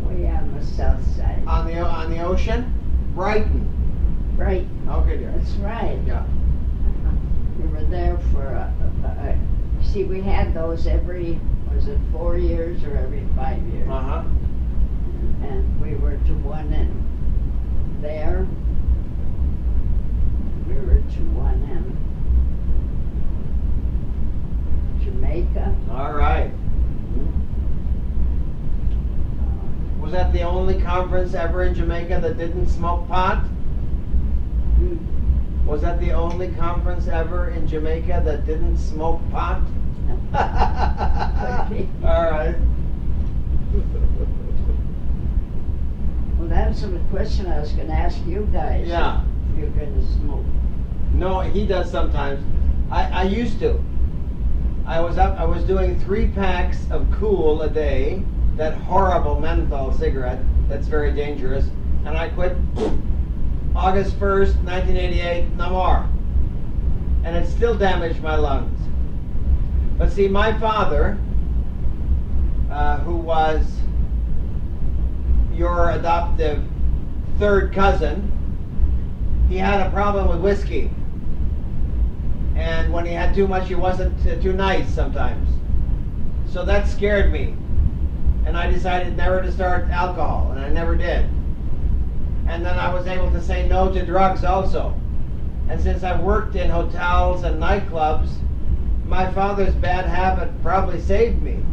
way on the south side? on the ocean? Brighton. Right, Okay, dear. that's right. Yeah. We were there for see, we had those every, was it 4 years or every 5 years? Uh-huh. And we were to one in there. We were to one in Jamaica. All right. Was that the only conference ever in Jamaica that didn't smoke pot? Was that the only conference ever in Jamaica that didn't smoke pot? Could be. All right. Well, that's the question I was going to ask you guys. Yeah. If you're going to smoke. No, he does sometimes. I used to. I was doing 3 packs of Cool a day, that horrible menthol cigarette that's very dangerous, and I quit August 1st, 1988, no more. And it still damaged my lungs. But see, my father, who was your adoptive 3rd cousin, he had a problem with whiskey. And when he had too much, he wasn't too nice sometimes. So that scared me. And I decided never to start alcohol, and I never did. And then I was able to say no to drugs also. And since I've worked in hotels and nightclubs, my father's bad habit probably saved me,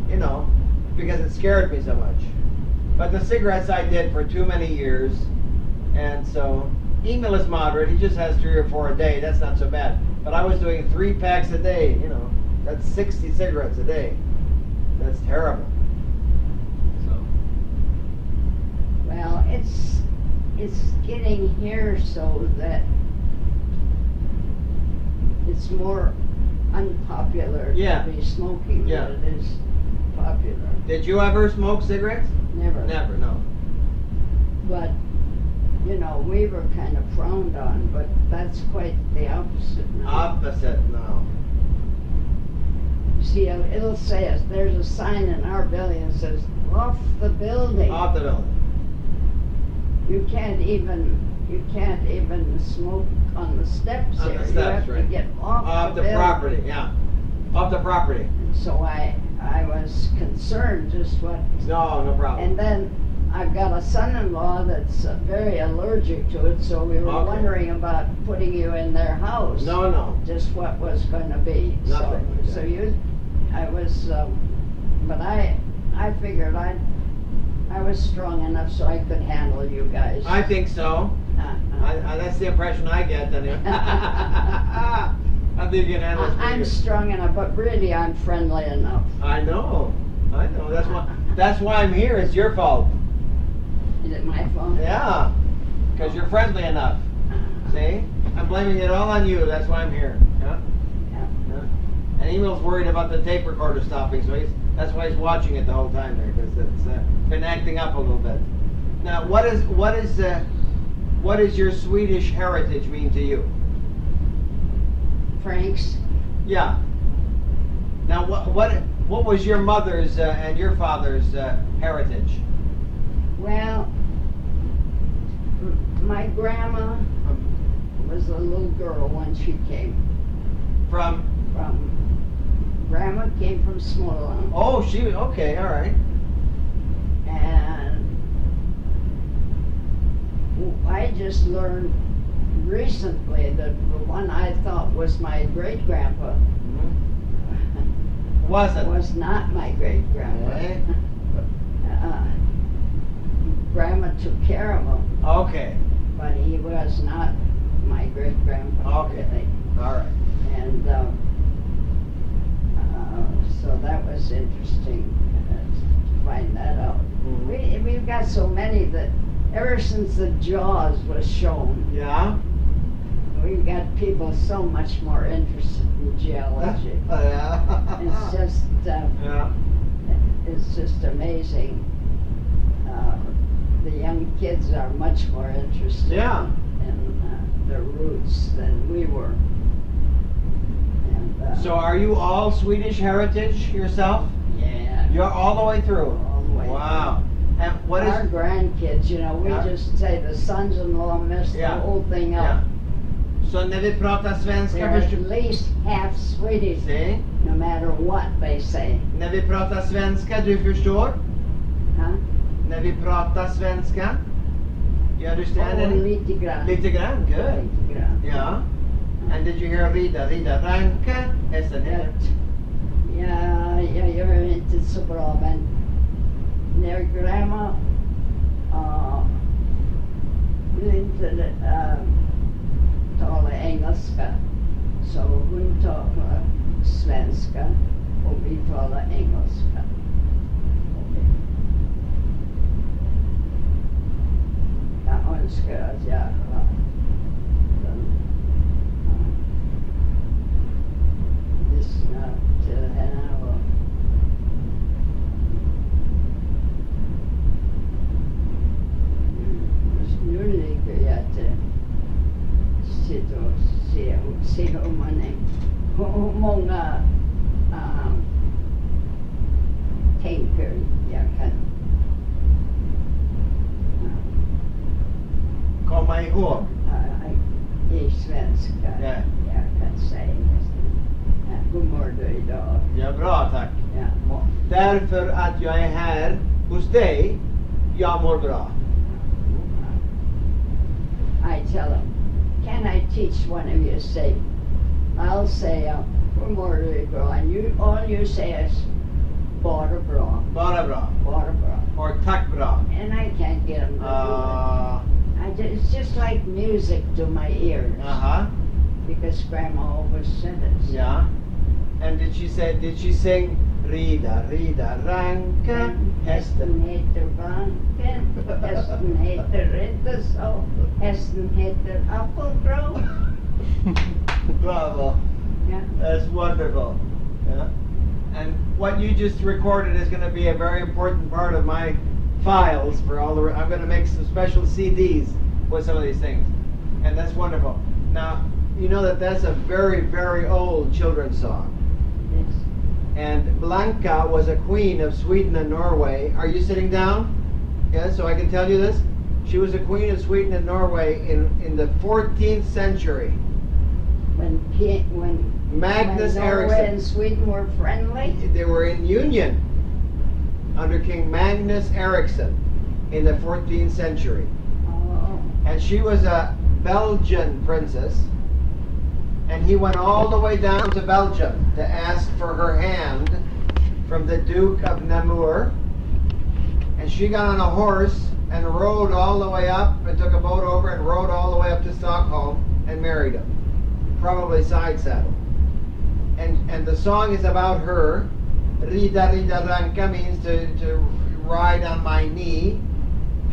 you know, because it scared me so much. But the cigarettes I did for too many years, and so Emil is moderate. He just has 3 or 4 a day. That's not so bad. But I was doing 3 packs a day, you know. That's 60 cigarettes a day. That's terrible. So. Well, it's getting here so that it's more unpopular to be smoking than it is popular. Did you ever smoke cigarettes? Never. Never, no. But, you know, we were kind of frowned on, but that's quite the opposite now. Opposite now. See, it'll say, there's a sign in our building that says, off the building. Off the building. You can't even smoke on the steps On here. the steps, you have right. to get off the building. property, yeah. Off the property. And so I was concerned just what. No problem. And then I've got a son-in-law that's very allergic to it, so we were wondering about putting you in their house. No. Just what was going to be. Nothing. So I was, but I figured I was strong enough so I could handle you guys. I think so. That's the impression I get. Anyway. I think you can handle it. I'm strong enough, but really I'm friendly enough. I know. That's why I'm here. It's your fault. my phone. Yeah, because you're friendly enough. See? I'm blaming it all on you. That's why I'm here. Yeah? Yeah. Yeah. And Emil's worried about the tape recorder stopping, so that's why he's watching it the whole time there, because it's been acting up a little bit. Now, what does your Swedish heritage mean to you? Frank's. Yeah. Now, what was your mother's and your father's heritage? Well, my grandma was a little girl when she came. From? Grandma came from Småland. Oh, okay, all right. And I just learned recently that the one I thought was my great-grandpa was not my great-grandpa. Okay. Grandma took care of him, Okay. but he was not my great-grandpa. Okay. Really. All right. And so that was interesting to find that out. Mhm. We've got so many that ever since the Jaws was shown, Yeah. we've got people so much more interested in geology. Yeah. It's just amazing. The young kids are much more interested Yeah. in their roots than we were. And, So are you all Swedish heritage yourself? yeah, You're all the way through? all the way. Wow. And what Our is... grandkids, we Yeah. just say the sons-in-law messed Yeah. the whole thing up. Ja. Så när vi pratar svenska, They're at least half Swedish, See? no matter what they say. När vi pratar svenska, du förstår? Huh? När vi pratar svenska? You understand Oh, any? lite grann. Lite grann, good. Lite grann. Yeah. And did you hear Rida Ranka? Hästen heter. Ja, jag gör inte så bra, men när grandma vill inte tala engelska, så hon talar svenska och vi talar engelska. Jag önskar att jag lyssna till henne och nu ligger jag att sitta och se hur många tänker jag kan Komma ihåg. i svenska. Ja. Jag kan säga hur mår du idag? Ja, bra, tack. Ja. Därför att jag är här hos dig, jag mår bra. I tell him, can I teach one of you say? I'll say, hur mår du idag? And all you say is, bara bra. Bara bra. Bara bra. Or tack bra. And I can't get them to do it. It's just like music to my ears. Uh-huh. Because Grandma always said it. Yeah. And did she sing Rida Ranka? Hästen heter Vanken, hästen heter Rätteså, hästen heter Appelgrå. Bravo. Yeah. That's wonderful. Yeah. And what you just recorded is going to be a very important part of my files for all the... I'm going to make some special CDs with some of these things. And that's wonderful. Now, you know that's a very, very old children's song. Yes. And Blanka was a queen of Sweden and Norway. Are you sitting down? Yeah, so I can tell you this. She was a queen of Sweden and Norway in the 14th century. When Magnus Norway Eriksson. and Sweden were friendly. They were in union under King Magnus Eriksson in the 14th century. Oh. And she was a Belgian princess. And he went all the way down to Belgium to ask for her hand from the Duke of Namur. And she got on a horse and rode all the way up and took a boat over and rode all the way up to Stockholm and married him. Probably side saddle. And the song is about her. Rida Ranka means to ride on my knee.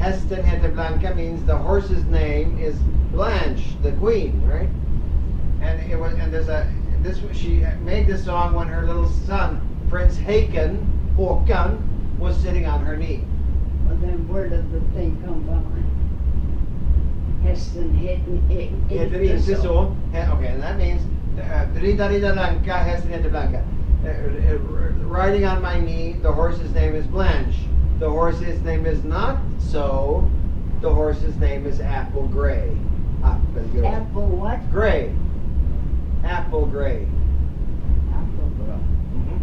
Hästen heter Blanca means the horse's name is Blanche, the queen, right? And it was, and she made this song when her little son, Prince Håkan, was sitting on her knee. Well, then where did the thing come from? Hästen heter Inte så. Okay, and that means Rida Blanca, Hästen heter Blanca. Riding on my knee, the horse's name is Blanche. The horse's name is not so. The horse's name is Apple Gray. Apple what? Gray. Apple Gray. Apple Gray.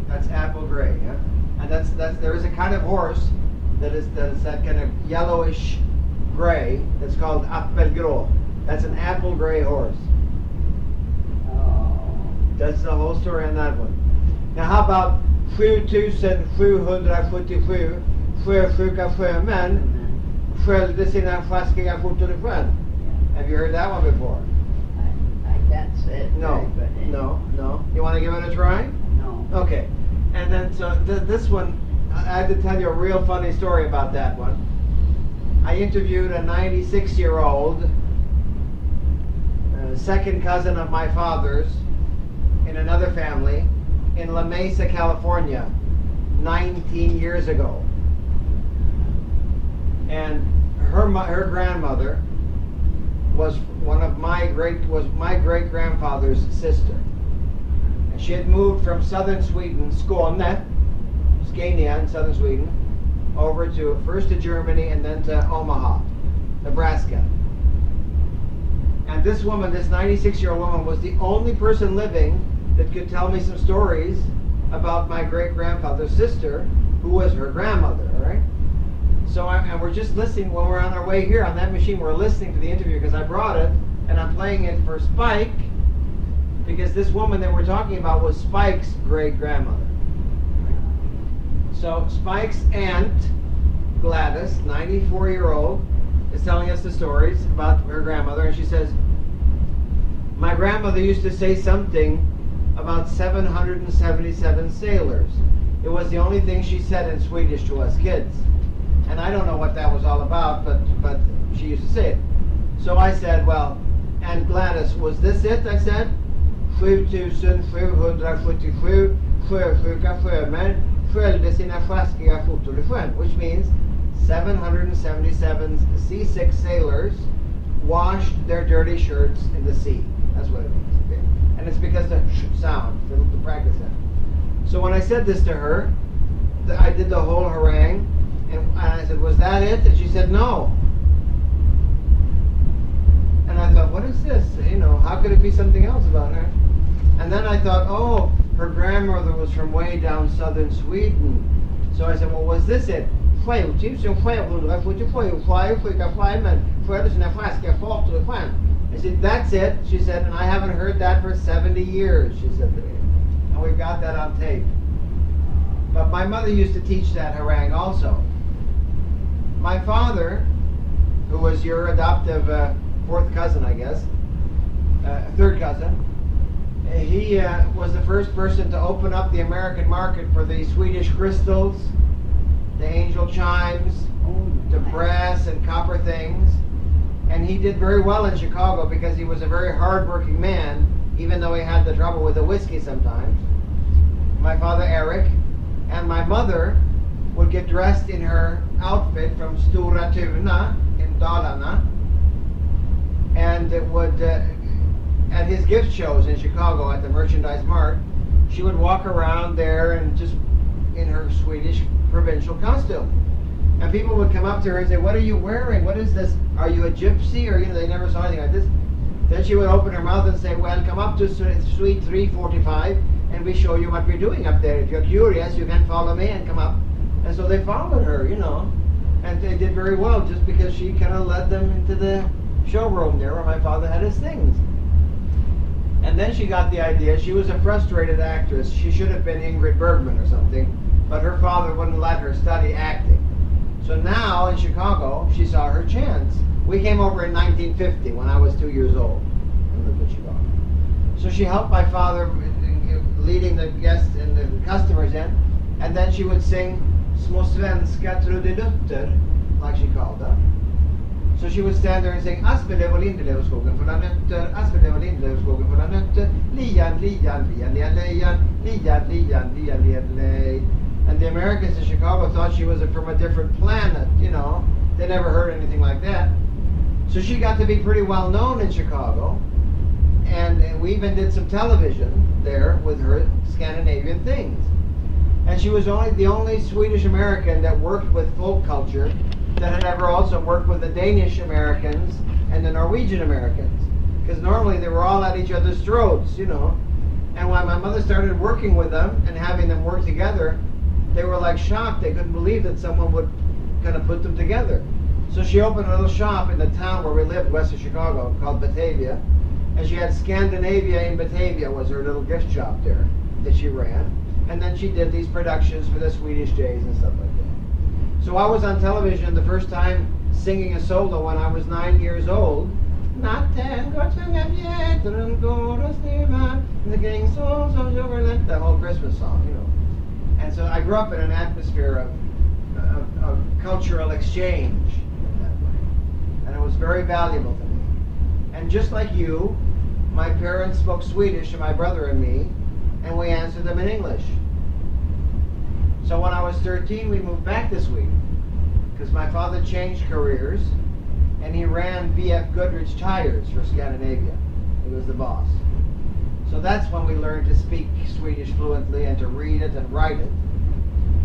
That's Apple Gray. Yeah? And that's there is a kind of horse that is that kind of yellowish gray that's called Appelgrå. That's an apple gray horse. Oh. That's the whole story on that one. Now how about 7777 sjösjuka sjömän sköljde sina flaskiga fotor i sjön? Have you heard that one before? I can't say it. No, no. You want to give it a try? No. Okay. And then so this one, I have to tell you a real funny story about that one. I interviewed a 96-year-old second cousin of my father's in another family in La Mesa, California, 19 years ago. And her grandmother was my great grandfather's sister. And she had moved from southern Sweden, Skåne in southern Sweden, over to first to Germany and then to Omaha, Nebraska. And this woman, this 96-year-old woman, was the only person living that could tell me some stories about my great-grandfather's sister, who was her grandmother, all right? So and we're just listening when we're on our way here on that machine. We're listening to the interview because I brought it and I'm playing it for Spike because this woman that we're talking about was Spike's great-grandmother. So Spike's aunt, Gladys, 94-year-old, is telling us the stories about her grandmother, and she says, my grandmother used to say something about 777 sailors. It was the only thing she said in Swedish to us kids. And I don't know what that was all about, but she used to say it. So I said, well, and Gladys, was this it? I said, 7777 sjösjuka sjömän sköljde sina flaskiga fotor i sjön, which means 777 seasick sailors washed their dirty shirts in the sea. That's what it means. Okay? And it's because the sound, to practice that. So when I said this to her, I did the whole harangue, and I said, was that it? And she said, no. And I thought, what is this? You know, how could it be something else about her? And then I thought, oh, her grandmother was from way down southern Sweden. So I said, well, was this it? I said, that's it. She said, and I haven't heard that for 70 years, she said to me. And we got that on tape. But my mother used to teach that harangue also. My father, who was your adoptive fourth cousin, I guess, third cousin, he was the first person to open up the American market for the Swedish crystals, the angel chimes, the brass and copper things. And he did very well in Chicago because he was a very hard-working man, even though he had the trouble with the whiskey sometimes. My father, Eric, and my mother would get dressed in her outfit from Stora Tuna in Dalarna, and it would, at his gift shows in Chicago at the Merchandise Mart, she would walk around there and just in her Swedish provincial costume. And people would come up to her and say, what are you wearing? What is this? Are you a gypsy? Or, you know, they never saw anything like this. Then she would open her mouth and say, well, come up to Suite 345 and we show you what we're doing up there. If you're curious, you can follow me and come up. And so they followed her, you know. And they did very well just because she kind of led them into the showroom there where my father had his things. And then she got the idea. She was a frustrated actress. She should have been Ingrid Bergman or something. But her father wouldn't let her study acting. So now in Chicago, she saw her chance. We came over in 1950 when I was 2 years old and lived in Chicago. So she helped my father leading the guests and the customers in. And then she would sing Små svenska trudelutter, like she called them. So she would stand there and sing Aspelöv och Lindelövskogen full av nötter, Aspelöv och Lindelövskogen full av nötter, lian, lian, lian, lian, lian, lian, lian, lian, lian, lian. And the Americans in Chicago thought she was from a different planet, you know. They never heard anything like that. So she got to be pretty well known in Chicago. And we even did some television there with her Scandinavian things. And she was the only Swedish American that worked with folk culture that had ever also worked with the Danish Americans and the Norwegian Americans. Because normally they were all at each other's throats, you know. And when my mother started working with them and having them work together, they were like shocked. They couldn't believe that someone would kind of put them together. So she opened a little shop in the town where we lived, west of Chicago, called Batavia. And she had Scandinavia in Batavia was her little gift shop there that she ran. And then she did these productions for the Swedish Jays and stuff like that. So I was on television the first time singing a solo when I was 9 years old. Natten går tunga fjätren går och snuvar, the king songs of Joverlet, the whole Christmas song, you know. And so I grew up in an atmosphere of cultural exchange in that way. And it was very valuable to me. And just like you, my parents spoke Swedish to my brother and me, and we answered them in English. So when I was 13, we moved back to Sweden, because my father changed careers, and he ran VF Goodrich Tires for Scandinavia. He was the boss. So that's when we learned to speak Swedish fluently and to read it and write it.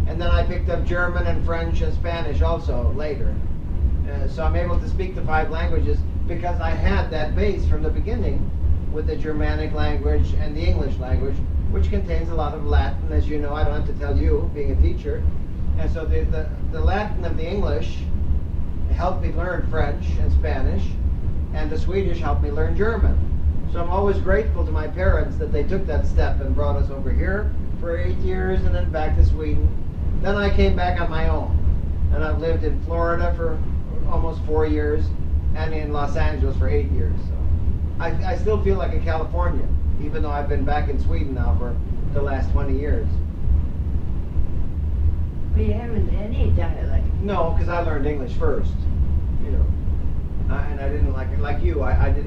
And then I picked up German and French and Spanish also later. So I'm able to speak the 5 languages because I had that base from the beginning with the Germanic language and the English language, which contains a lot of Latin, as you know. I don't have to tell you, being a teacher. And so the Latin of the English helped me learn French and Spanish, and the Swedish helped me learn German. So I'm always grateful to my parents that they took that step and brought us over here for 8 years and then back to Sweden. Then I came back on my own, and I've lived in Florida for almost 4 years and in Los Angeles for 8 years. So I still feel like a Californian, even though I've been back in Sweden now for the last 20 years. We haven't any dialect. No, because I learned English first, you know, and I didn't like you.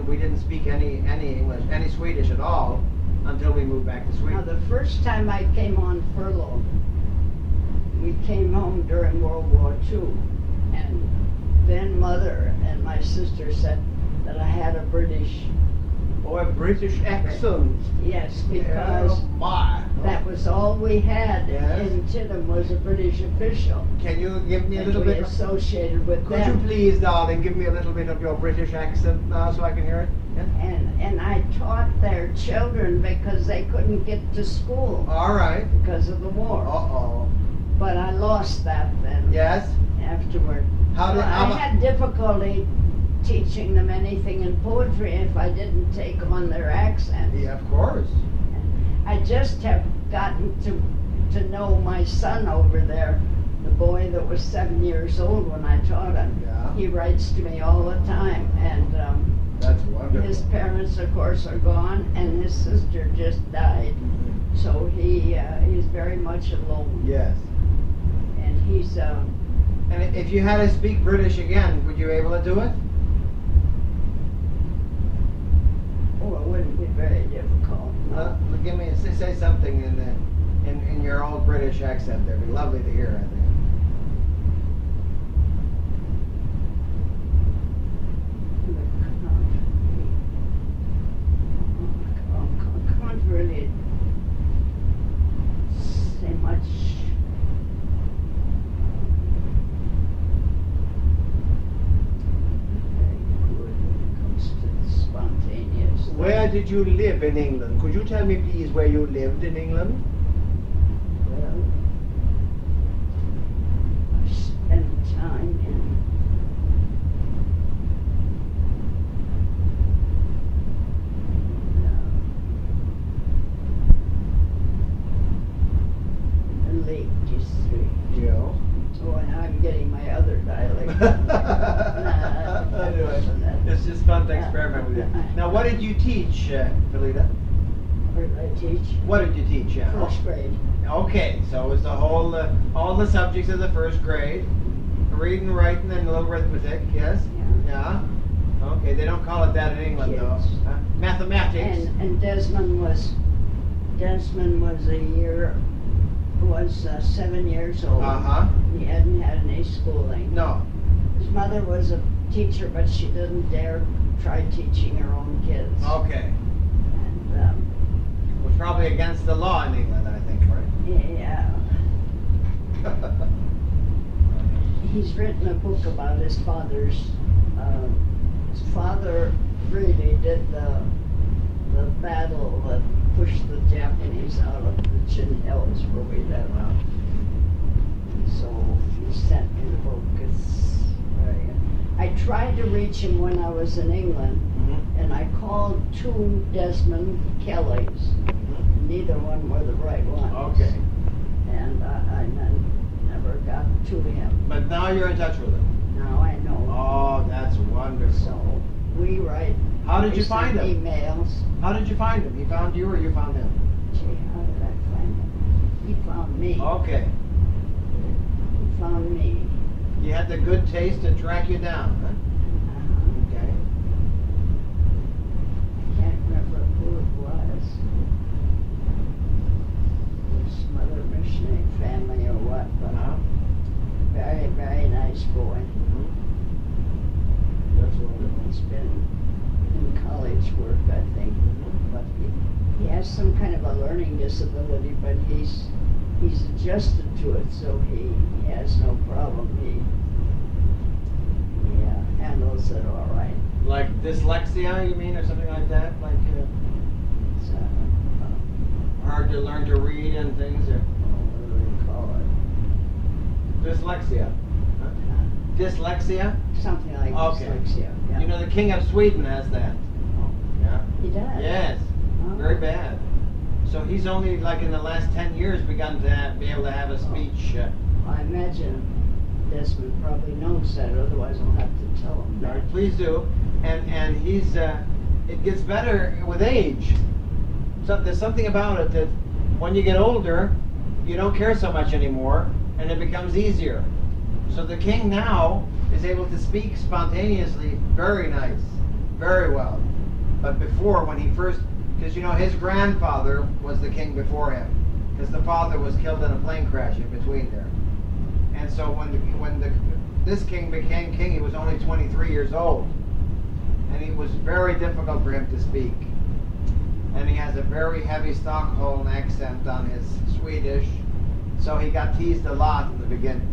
We didn't speak any English, any Swedish at all until we moved back to Sweden. Now, the first time I came on furlough, we came home during World War II, and then Mother and my sister said that I had a British. Oh, a British accent. Yes, because that was all we had in Tidham was a British official. Can you give me a little bit? Associated with Could them. you please, darling, give me a little bit of your British accent now so I can hear it? Yeah? And I taught their children because they couldn't get to school. All right. Because of the war. Uh-oh. But I lost that then. Yes? Afterward. I had difficulty teaching them anything in poetry if I didn't take on their accent. Yeah, of course. I just have gotten to know my son over there, the boy that was 7 years old when I taught him. Yeah. He writes to me all the time, and that's wonderful. his parents, of course, are gone, and his sister just died. Mm-hmm. So he's very much alone. Yes. And he's And if you had to speak British again, would you be able to do it? Oh, it wouldn't be very difficult. No. Give me say something in your old British accent. That'd be lovely to hear, I think. I can't really say much. Where did you live in England? Could you tell me, please, where you lived in England? Well, I spent time in the Lake District. Yeah. Oh, and I'm getting my other dialect. Anyway, it's just fun to experiment with you. Now, what did you teach, Phileda? What did I teach? What did you teach? First grade. Okay, so it was the whole, all the subjects of the first grade. Reading, writing, and a little arithmetic, yes? Yeah. Yeah. Okay, they don't call it that in England, though. Kids. Mathematics. And Desmond was was 7 years old. Uh-huh. He hadn't had any schooling. No. His mother was a teacher, but she didn't dare try teaching her own kids. Okay. And It was probably against the law in England, I think, yeah, right? he's written a book about his father's. His father really did the battle that pushed the Japanese out of the Chin Hills where we live. So he sent me the book. It's very. I tried to reach him when I was in England, and I called 2 Desmond Kellys. Neither one were the right ones. Okay. And I never got to him. But now you're in touch with him. Now I know. Oh, that's wonderful. So we write. How did you we send find him? Emails. How did you find him? He found you or you found him? Gee, how did I find him? He found me. Okay. He found me. You had the good taste to track you down, huh? Okay. I can't remember who it was. Some other missionary family or what, but very, very nice boy. That's wonderful. He's been in college work, I think, but he has some kind of a learning disability, but he's adjusted to it, so he has no problem. He handles it all right. Like dyslexia, you mean, or something like that? Like It's, hard to learn to read and things? Or what do we call it? dyslexia. Huh? Dyslexia? Something like Okay. dyslexia. Yeah. You know, the King of Sweden has that. Yeah. He does. Yes. Oh. Very bad. So he's only like in the last 10 years begun to be able to have a speech. I imagine Desmond probably knows that, otherwise I'll have to tell him All that. right, please do. And he's it gets better with age. So there's something about it that when you get older, you don't care so much anymore, and it becomes easier. So the king now is able to speak spontaneously, very nice, very well. But before, when he first, because you know his grandfather was the king before him, because the father was killed in a plane crash in between there. And so when this king became king, he was only 23 years old, and it was very difficult for him to speak. And he has a very heavy Stockholm accent on his Swedish, so he got teased a lot in the beginning.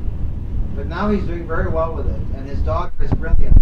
But now he's doing very well with it, and his daughter is brilliant.